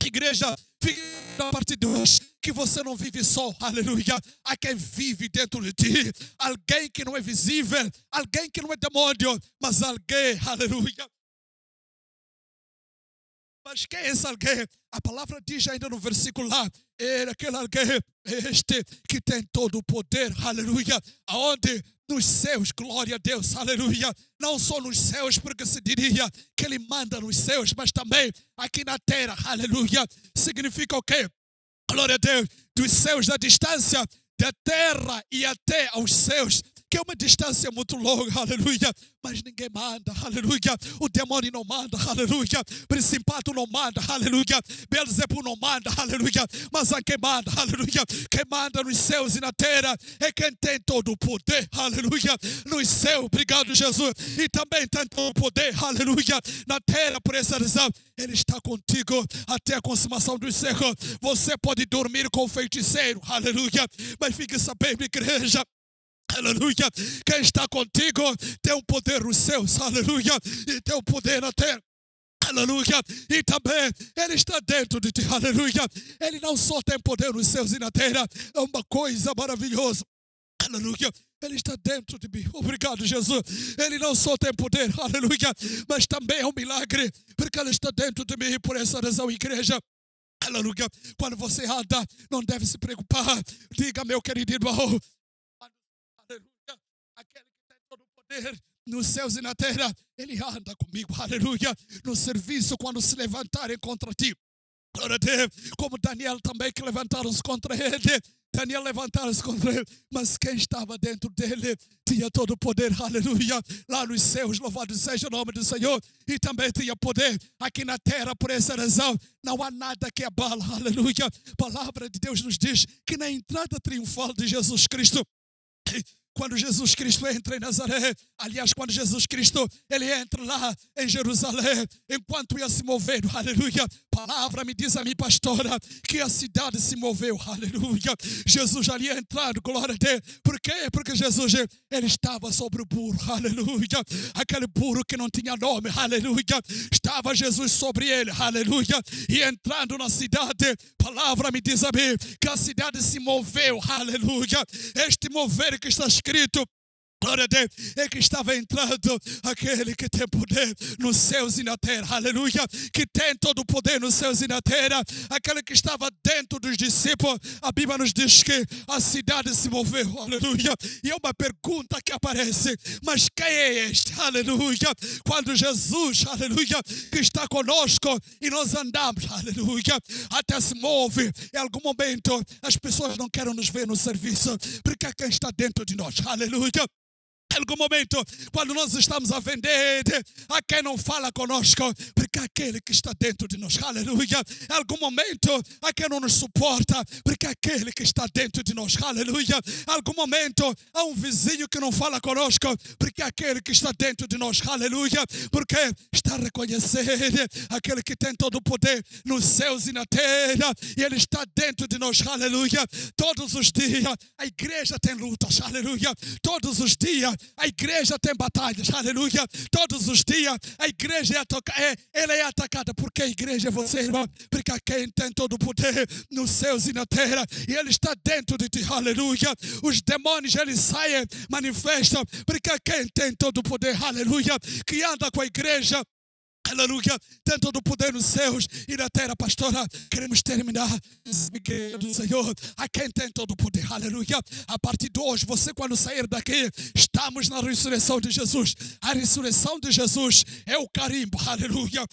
Igreja, fica a partir de hoje que você não vive só. Aleluia. Há quem vive dentro de ti. Alguém que não é visível, alguém que não é demônio, mas alguém, aleluia. Mas quem é esse alguém? A palavra diz ainda no versículo lá: é aquele alguém, este que tem todo o poder, aleluia. Aonde? Nos céus, glória a Deus, aleluia. Não só nos céus, porque se diria que ele manda nos céus, mas também aqui na terra, aleluia. Significa o quê? Glória a Deus. Dos céus, da distância da terra e até aos céus, que é uma distância muito longa, aleluia. Mas ninguém manda, aleluia. O demônio não manda, aleluia. Principado não manda, aleluia. Beelzebub não manda, aleluia. Mas há quem manda, aleluia. Quem manda nos céus e na terra é quem tem todo o poder, aleluia. Nos céus, obrigado Jesus. E também tem todo o poder, aleluia. Na terra, por essa razão, ele está contigo até a consumação dos séculos. Você pode dormir com o feiticeiro, aleluia. Mas fique sabendo, igreja, aleluia, quem está contigo tem um poder nos céus, aleluia, e tem um poder na terra, aleluia, e também ele está dentro de ti, aleluia. Ele não só tem poder nos céus e na terra, é uma coisa maravilhosa, aleluia. Ele está dentro de mim, obrigado Jesus. Ele não só tem poder, aleluia, mas também é um milagre, porque ele está dentro de mim. Por essa razão, igreja, aleluia, quando você anda, não deve se preocupar. Diga, meu querido irmão, aquele que tem todo o poder nos céus e na terra, ele anda comigo, aleluia. No serviço, quando se levantarem contra ti, glória a Deus, como Daniel também, que levantaram-se contra ele. Daniel levantaram-se contra ele, mas quem estava dentro dele tinha todo o poder, aleluia. Lá nos céus, louvado seja o nome do Senhor. E também tinha poder aqui na terra. Por essa razão, não há nada que abala, aleluia. A palavra de Deus nos diz que na entrada triunfal de Jesus Cristo, quando Jesus Cristo entra em Nazaré, aliás, quando Jesus Cristo, ele entra lá em Jerusalém, enquanto ia se movendo, aleluia, palavra me diz a mim, pastora, que a cidade se moveu, aleluia. Jesus já ia entrando, glória a Deus. Por quê? Porque Jesus, ele estava sobre o burro, aleluia. Aquele burro que não tinha nome, aleluia. Estava Jesus sobre ele, aleluia. E entrando na cidade, palavra me diz a mim, que a cidade se moveu, aleluia. Este mover que está escrito Glória a Deus, é que estava entrando aquele que tem poder nos céus e na terra, aleluia, que tem todo o poder nos céus e na terra, aquele que estava dentro dos discípulos. A Bíblia nos diz que a cidade se moveu, aleluia, e é uma pergunta que aparece: mas quem é este, aleluia? Quando Jesus, aleluia, que está conosco e nós andamos, aleluia, até se move. Em algum momento as pessoas não querem nos ver no serviço, porque é quem está dentro de nós, aleluia. Em algum momento, quando nós estamos a vender, há quem não fala conosco, porque há aquele que está dentro de nós, aleluia. Em algum momento, há quem não nos suporta, porque há aquele que está dentro de nós, aleluia. Em algum momento, há um vizinho que não fala conosco, porque há aquele que está dentro de nós, aleluia. Porque está a reconhecer aquele que tem todo o poder nos céus e na terra, e ele está dentro de nós, aleluia. Todos os dias, a igreja tem lutas, aleluia. Todos os dias, a igreja tem batalhas, aleluia. Todos os dias a igreja ela é atacada, porque a igreja é você, irmão, porque quem tem todo o poder nos céus e na terra, e ele está dentro de ti, aleluia. Os demônios eles saem, manifestam, porque quem tem todo o poder, aleluia, que anda com a igreja, aleluia, tem todo o poder nos céus e na terra. Pastora, queremos terminar igreja do Senhor, a quem tem todo o poder, aleluia. A partir de hoje, você quando sair daqui, estamos na ressurreição de Jesus. A ressurreição de Jesus é o carimbo, aleluia,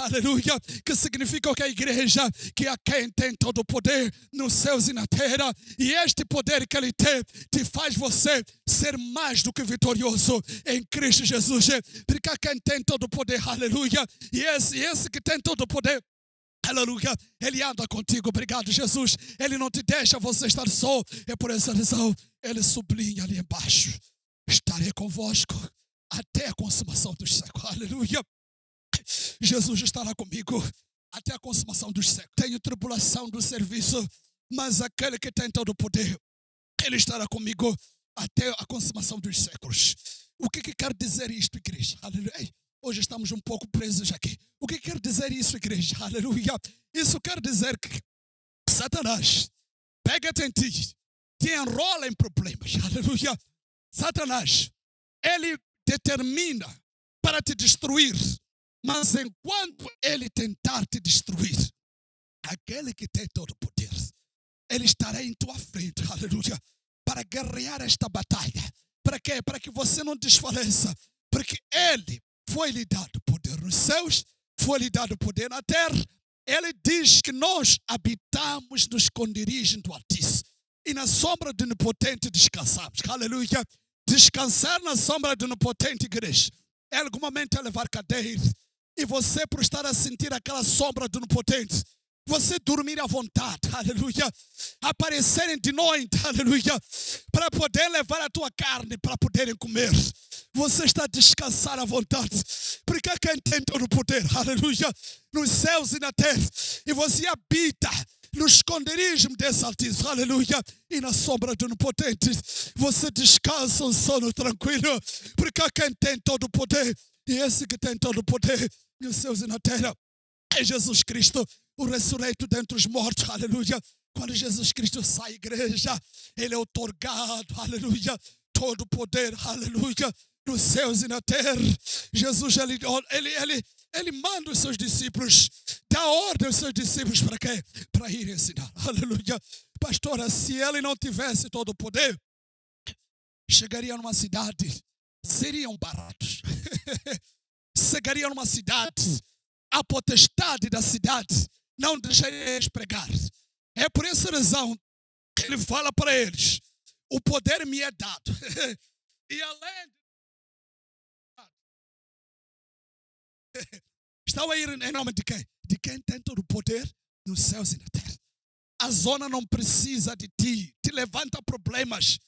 aleluia, que significa que a igreja, que a quem tem todo o poder nos céus e na terra, e este poder que ele tem, te faz você ser mais do que vitorioso em Cristo Jesus, porque a quem tem todo o poder, aleluia. E esse que tem todo o poder, aleluia, ele anda contigo. Obrigado, Jesus. Ele não te deixa você estar só. É por essa razão, ele sublinha ali embaixo: estarei convosco até a consumação dos séculos. Aleluia. Jesus estará comigo até a consumação dos séculos. Tenho tribulação do serviço, mas aquele que tem todo o poder, ele estará comigo até a consumação dos séculos. O que quer dizer isto, igreja? Aleluia. Hoje estamos um pouco presos aqui. O que quer dizer isso, igreja? Aleluia. Isso quer dizer que Satanás pega-te em ti, te enrola em problemas. Aleluia. Satanás, ele determina para te destruir, mas enquanto ele tentar te destruir, aquele que tem todo o poder, ele estará em tua frente, aleluia, para guerrear esta batalha. Para quê? Para que você não desfaleça, porque ele foi-lhe dado poder nos céus, foi-lhe dado poder na terra. Ele diz que nós habitamos no esconderijo do Altíssimo e na sombra do Onipotente descansamos. Aleluia. Descansar na sombra do Onipotente, igreja, em algum momento é levar cadeira, e você, por estar a sentir aquela sombra do Onipotente, você dormir à vontade, aleluia, aparecerem de noite, aleluia, para poder levar a tua carne, para poderem comer. Você está a descansar à vontade, porque é quem tem todo o poder, aleluia, nos céus e na terra, e você habita no esconderijo desse Altíssimo, aleluia, e na sombra do Onipotente, você descansa um sono tranquilo, porque é quem tem todo o poder, e esse que tem todo o poder nos céus e na terra é Jesus Cristo, o ressurreto dentre os mortos, aleluia. Quando Jesus Cristo sai, igreja, ele é otorgado, aleluia, todo o poder, aleluia, nos céus e na terra. Jesus, ele manda os seus discípulos, dá ordem aos seus discípulos para quê? Para ir ensinar, aleluia. Pastora, se ele não tivesse todo o poder, chegaria numa cidade, seriam baratos. Chegaria numa cidade, a potestade da cidade não deixaria eles pregar. É por essa razão que ele fala para eles: o poder me é dado. E além estão a ir em nome de quem? De quem tem todo o poder nos céus e na terra. A zona não precisa de ti, te levanta problemas.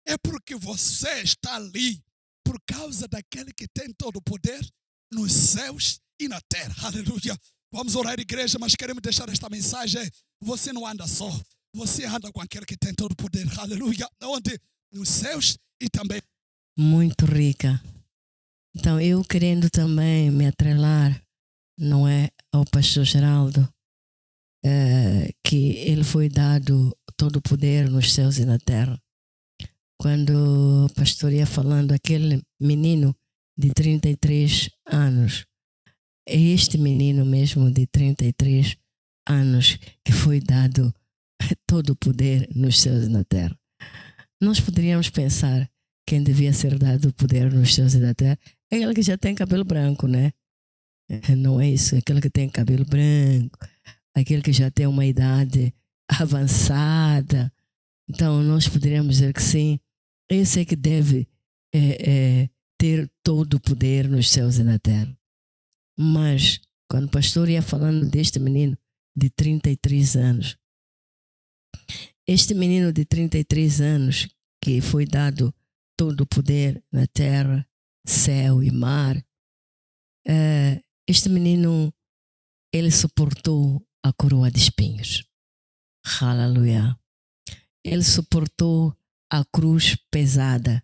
É porque você está ali por causa daquele que tem todo o poder nos céus e na terra. Aleluia. Vamos orar, igreja, mas queremos deixar esta mensagem. Você não anda só, você anda com aquele que tem todo o poder. Aleluia. Onde? Nos céus e também. Muito rica. Então, eu querendo também me atrelar, não é, ao pastor Geraldo, que ele foi dado todo o poder nos céus e na terra. quando o pastor ia falando, aquele menino de 33 anos, é este menino mesmo de 33 anos que foi dado todo o poder nos céus e na terra. Nós poderíamos pensar quem devia ser dado o poder nos céus e na terra é aquele que já tem cabelo branco, né? Não é isso, é aquele que tem cabelo branco, aquele que já tem uma idade avançada. Então nós poderíamos dizer que sim, esse é que deve ter todo o poder nos céus e na terra. Mas quando o pastor ia falando deste menino de 33 anos, este menino de 33 anos que foi dado todo o poder na terra, céu e mar, este menino, ele suportou a coroa de espinhos. Aleluia. Ele suportou a cruz pesada,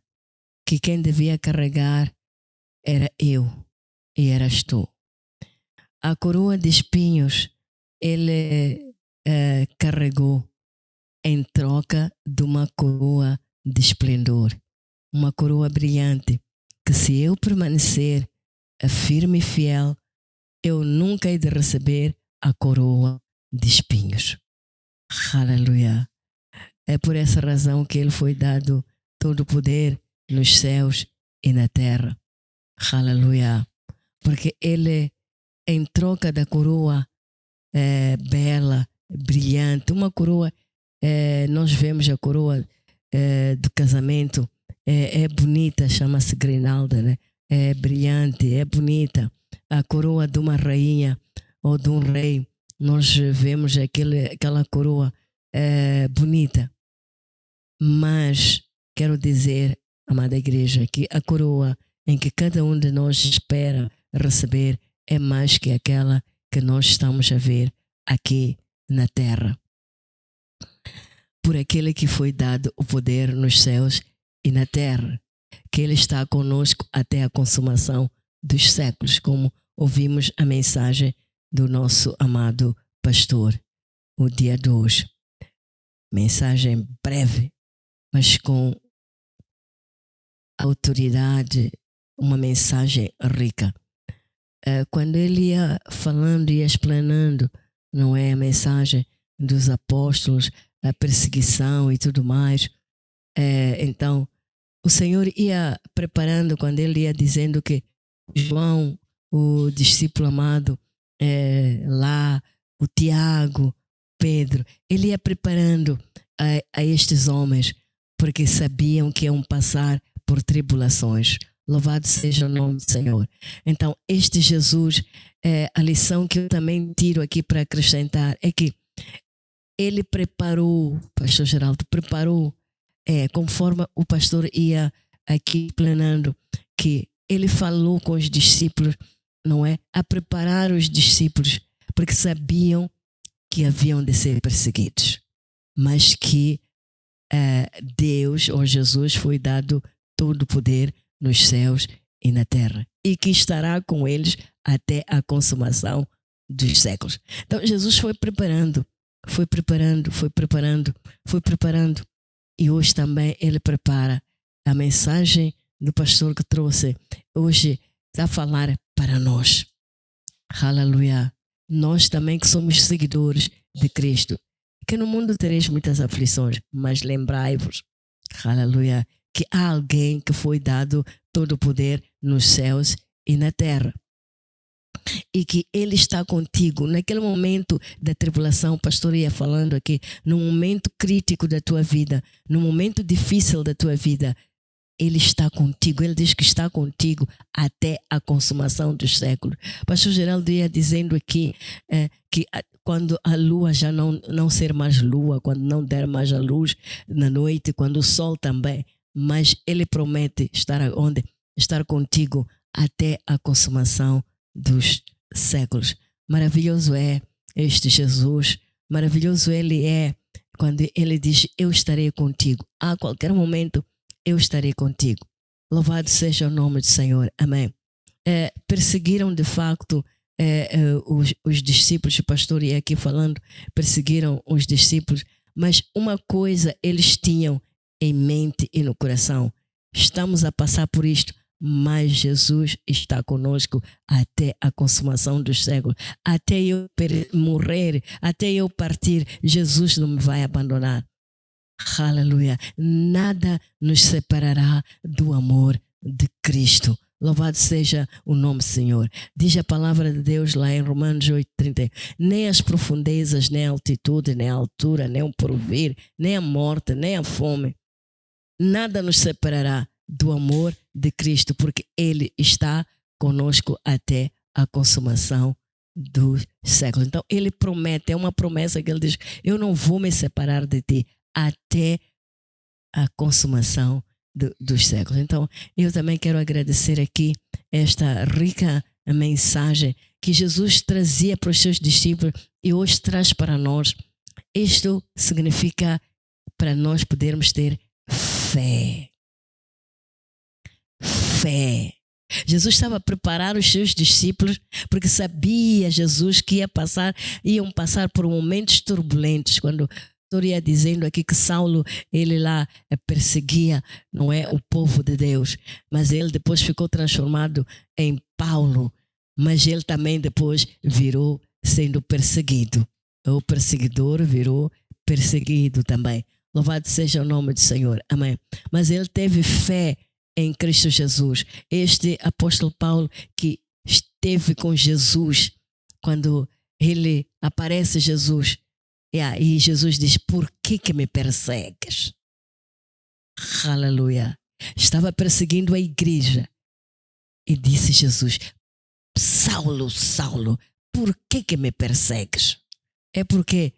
que quem devia carregar era eu e eras tu. A coroa de espinhos, ele carregou em troca de uma coroa de esplendor, uma coroa brilhante, que se eu permanecer firme e fiel, eu nunca hei de receber a coroa de espinhos. Aleluia. É por essa razão que ele foi dado todo o poder nos céus e na terra. Aleluia. Porque ele, em troca da coroa bela, brilhante, uma coroa, nós vemos a coroa do casamento, é bonita, chama-se grinalda, né? É brilhante, é bonita. A coroa de uma rainha ou de um rei, nós vemos aquela coroa bonita. Mas quero dizer, amada igreja, que a coroa em que cada um de nós espera receber é mais que aquela que nós estamos a ver aqui na terra. Por aquele que foi dado o poder nos céus e na terra, que ele está conosco até a consumação dos séculos, como ouvimos a mensagem do nosso amado pastor, o dia de hoje. Mensagem breve, mas com autoridade, uma mensagem rica. Quando ele ia falando e explanando, não é, a mensagem dos apóstolos, a perseguição e tudo mais, então o Senhor ia preparando, quando ele ia dizendo que João, o discípulo amado, lá, o Tiago, Pedro, ele ia preparando a estes homens, porque sabiam que iam passar por tribulações. Louvado seja o nome do Senhor. Então, este Jesus, a lição que eu também tiro aqui para acrescentar é que ele preparou, pastor Geraldo, preparou, conforme o pastor ia aqui planando, que ele falou com os discípulos, não é? A preparar os discípulos, porque sabiam que haviam de ser perseguidos, mas que Deus, ou Jesus, foi dado todo o poder nos céus e na terra, e que estará com eles até a consumação dos séculos. Então Jesus foi preparando, e hoje também ele prepara a mensagem do pastor que trouxe. Hoje está a falar para nós. Aleluia. Nós também que somos seguidores de Cristo, que no mundo tereis muitas aflições, mas lembrai-vos, aleluia, que há alguém que foi dado todo o poder nos céus e na terra, e que ele está contigo naquele momento da tribulação. O pastor ia falando aqui, no momento crítico da tua vida, no momento difícil da tua vida, ele está contigo. Ele diz que está contigo até a consumação dos séculos. O pastor Geraldo ia dizendo aqui que quando a lua já não ser mais lua, quando não der mais a luz na noite, quando o sol também, mas ele promete estar contigo até a consumação dos séculos. Maravilhoso é este Jesus, maravilhoso ele é quando ele diz: eu estarei contigo, a qualquer momento eu estarei contigo. Louvado seja o nome do Senhor, amém. Perseguiram de facto os discípulos, o pastor ia aqui falando, perseguiram os discípulos, mas uma coisa eles tinham, em mente e no coração. Estamos a passar por isto, mas Jesus está conosco até a consumação dos séculos. Até eu morrer, até eu partir, Jesus não me vai abandonar. Aleluia. Nada nos separará do amor de Cristo. Louvado seja o nome do Senhor. Diz a palavra de Deus lá em Romanos 8:30. Nem as profundezas, nem a altitude, nem a altura, nem o porvir, nem a morte, nem a fome. Nada nos separará do amor de Cristo, porque Ele está conosco até a consumação dos séculos. Então, Ele promete, é uma promessa que Ele diz, eu não vou me separar de ti até a consumação dos séculos. Então, eu também quero agradecer aqui esta rica mensagem que Jesus trazia para os seus discípulos e hoje traz para nós. Isto significa para nós podermos ter fé. Fé. Jesus estava a preparar os seus discípulos porque sabia Jesus que iam passar por momentos turbulentos. Quando ia dizendo aqui que Saulo, ele lá perseguia, não é, o povo de Deus, mas ele depois ficou transformado em Paulo, mas ele também depois virou sendo perseguido. O perseguidor virou perseguido também. Louvado seja o nome do Senhor. Amém. Mas ele teve fé em Cristo Jesus. Este apóstolo Paulo que esteve com Jesus, quando ele aparece Jesus, e Jesus diz, por que me persegues? Aleluia. Estava perseguindo a igreja. E disse Jesus, Saulo, Saulo, por que me persegues? É porque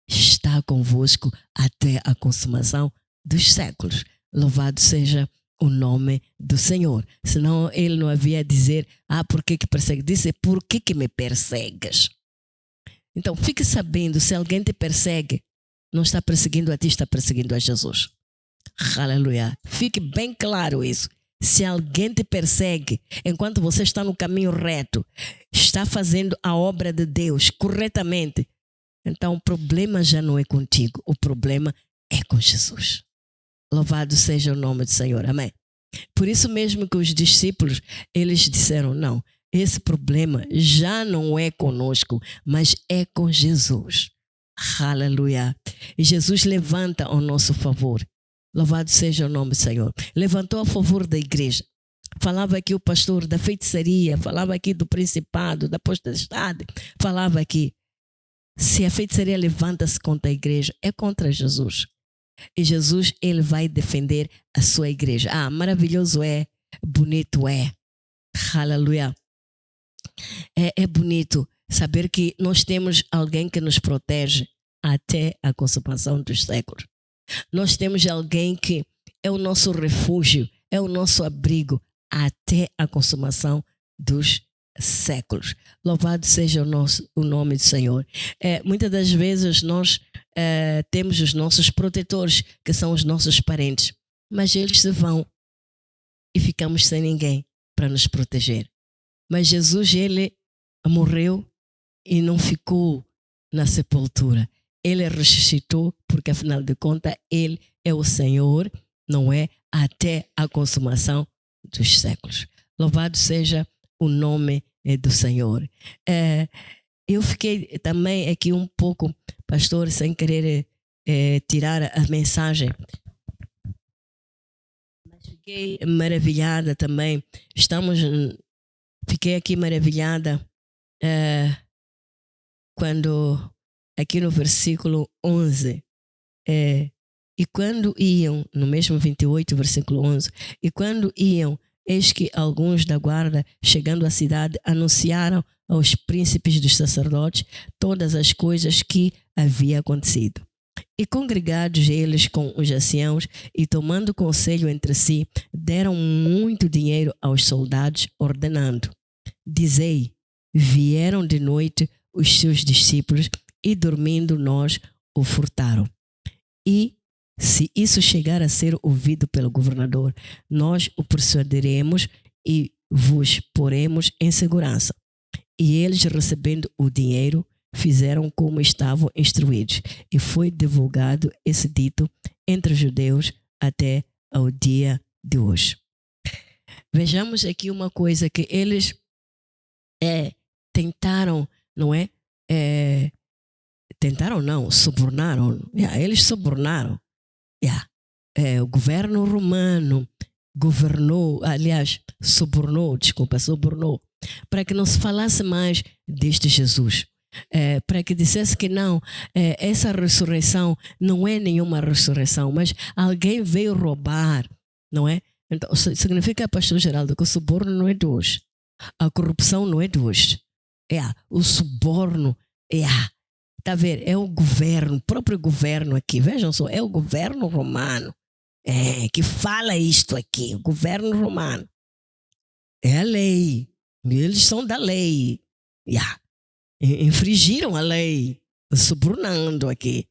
está convosco até a consumação dos séculos. Louvado seja o nome do Senhor. Senão ele não havia a dizer, por que persegue? Disse, por que me persegues? Então, fique sabendo, se alguém te persegue, não está perseguindo a ti, está perseguindo a Jesus. Aleluia. Fique bem claro isso. Se alguém te persegue, enquanto você está no caminho reto, está fazendo a obra de Deus corretamente, então o problema já não é contigo, o problema é com Jesus. Louvado seja o nome do Senhor. Amém. Por isso mesmo que os discípulos, eles disseram, não, esse problema já não é conosco, mas é com Jesus. Aleluia. E Jesus levanta ao nosso favor. Louvado seja o nome do Senhor. Levantou a favor da igreja. Falava aqui o pastor da feitiçaria, falava aqui do principado, da potestade, falava aqui. Se a feitiçaria levanta-se contra a igreja, é contra Jesus. E Jesus, ele vai defender a sua igreja. Maravilhoso é, bonito é. Aleluia. É bonito saber que nós temos alguém que nos protege até a consumação dos séculos. Nós temos alguém que é o nosso refúgio, é o nosso abrigo até a consumação dos séculos. Louvado seja o nome do Senhor. Muitas das vezes nós temos os nossos protetores, que são os nossos parentes, mas eles se vão e ficamos sem ninguém para nos proteger. Mas Jesus, ele morreu e não ficou na sepultura. Ele ressuscitou porque, afinal de contas, ele é o Senhor, não é? Até a consumação dos séculos. Louvado seja o nome do Senhor. Eu fiquei também aqui um pouco, pastor, sem querer tirar a mensagem. Mas fiquei maravilhada também. Fiquei aqui maravilhada quando, aqui no versículo 11, e quando iam, no mesmo 28, versículo 11, e quando iam, eis que alguns da guarda, chegando à cidade, anunciaram aos príncipes dos sacerdotes todas as coisas que havia acontecido. E congregados eles com os anciãos e tomando conselho entre si, deram muito dinheiro aos soldados, ordenando: dizei, vieram de noite os seus discípulos e dormindo nós o furtaram. E se isso chegar a ser ouvido pelo governador, nós o persuadiremos e vos poremos em segurança. E eles, recebendo o dinheiro, fizeram como estavam instruídos. E foi divulgado esse dito entre os judeus até ao dia de hoje. Vejamos aqui uma coisa que eles tentaram, não é? Tentaram não, subornaram. Eles subornaram. O governo romano subornou, para que não se falasse mais deste Jesus. Para que dissesse que não, essa ressurreição não é nenhuma ressurreição, mas alguém veio roubar, não é? Então, significa, pastor Geraldo, que o suborno não é de hoje. A corrupção não é de hoje. O suborno, está a ver? É o governo, o próprio governo aqui. Vejam só, é o governo romano que fala isto aqui. O governo romano. É a lei. Eles são da lei. Infringiram a lei. Subornando aqui.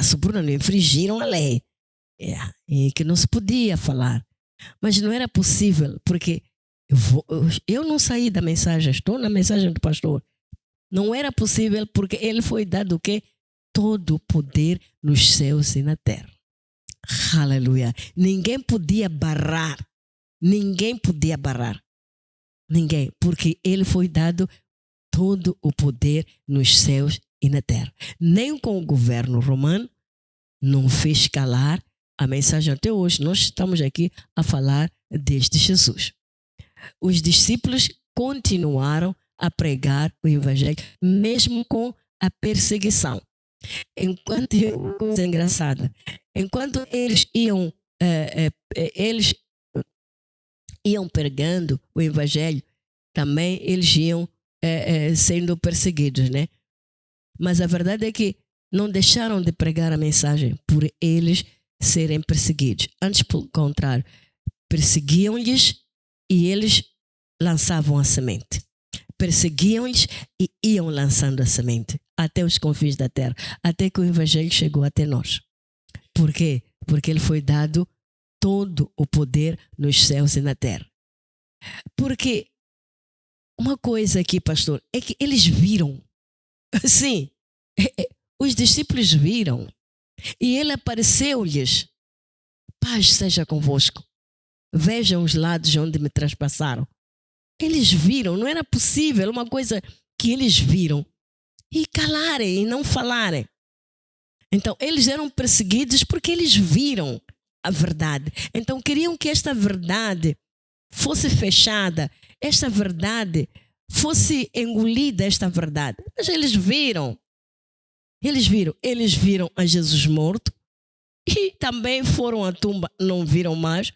Subornando, infringiram a lei. E que não se podia falar. Mas não era possível, porque eu não saí da mensagem, estou na mensagem do pastor. Não era possível porque ele foi dado o quê? Todo o poder nos céus e na terra. Aleluia. Ninguém podia barrar. Ninguém, porque ele foi dado todo o poder nos céus e na terra. Nem com o governo romano não fez calar a mensagem até hoje. Nós estamos aqui a falar deste Jesus. Os discípulos continuaram a pregar o evangelho, mesmo com a perseguição. Coisa engraçada, enquanto eles iam pregando o evangelho, também eles iam sendo perseguidos, né? Mas a verdade é que não deixaram de pregar a mensagem por eles serem perseguidos. Antes, pelo contrário, perseguiam-lhes e eles lançavam a semente. Perseguiam-lhes e iam lançando a semente até os confins da terra, até que o evangelho chegou até nós. Por quê? Porque ele foi dado todo o poder nos céus e na terra. Porque uma coisa aqui, pastor, é que eles viram. Sim, os discípulos viram e ele apareceu-lhes. Paz seja convosco. Vejam os lados onde me traspassaram. Eles viram, não era possível uma coisa que eles viram e calarem e não falarem. Então, eles eram perseguidos porque eles viram a verdade. Então, queriam que esta verdade fosse fechada, esta verdade fosse engolida, esta verdade. Mas eles viram a Jesus morto e também foram à tumba, não viram mais.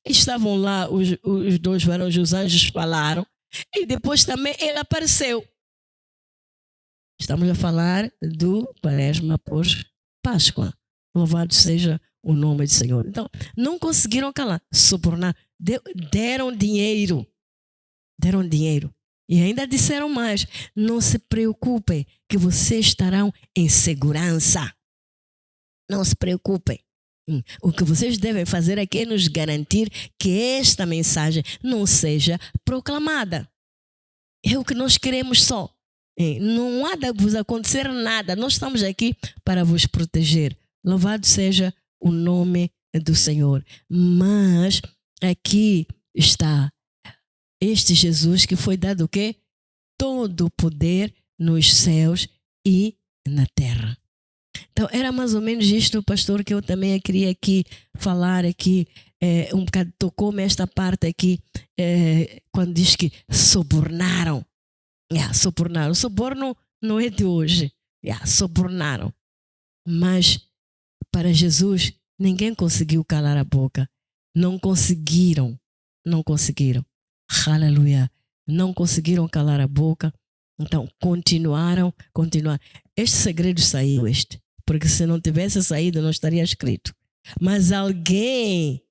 Estavam lá os dois varões, os anjos falaram e depois também ele apareceu. Estamos a falar do Quaresma após Páscoa. Louvado seja o nome do Senhor. Então, não conseguiram calar, subornar, deram dinheiro. E ainda disseram mais: não se preocupem, que vocês estarão em segurança. Não se preocupem. O que vocês devem fazer aqui é nos garantir que esta mensagem não seja proclamada. É o que nós queremos só. Não há de vos acontecer nada. Nós estamos aqui para vos proteger. Louvado seja o nome do Senhor. Mas aqui está este Jesus que foi dado o quê? Todo o poder nos céus e na terra. Então, era mais ou menos isto, pastor, que eu também queria aqui falar aqui, um bocado tocou-me esta parte aqui, quando diz que subornaram. Subornaram. O suborno não é de hoje. Subornaram. Mas, para Jesus, ninguém conseguiu calar a boca. Não conseguiram. Aleluia. Não conseguiram calar a boca. Então, continuaram. Este segredo saiu, porque se não tivesse saído, não estaria escrito. Mas alguém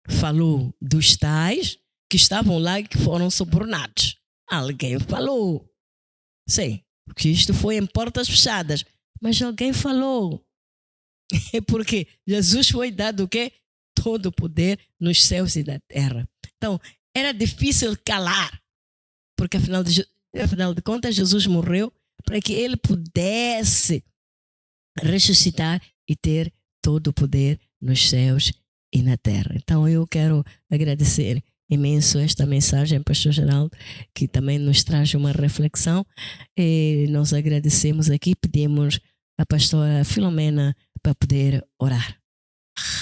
falou dos tais que estavam lá e que foram subornados. Alguém falou. Sim, porque isto foi em portas fechadas. Mas alguém falou. Porque Jesus foi dado o quê? Todo o poder nos céus e na terra. Então, era difícil calar. Porque afinal de contas, Jesus morreu para que ele pudesse ressuscitar e ter todo o poder nos céus e na terra. Então eu quero agradecer imenso esta mensagem, Pastor Geraldo, que também nos traz uma reflexão, e nós agradecemos aqui, pedimos a pastora Filomena para poder orar.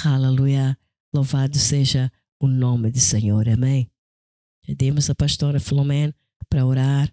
Aleluia, louvado seja o nome do Senhor, amém. Pedimos a pastora Filomena para orar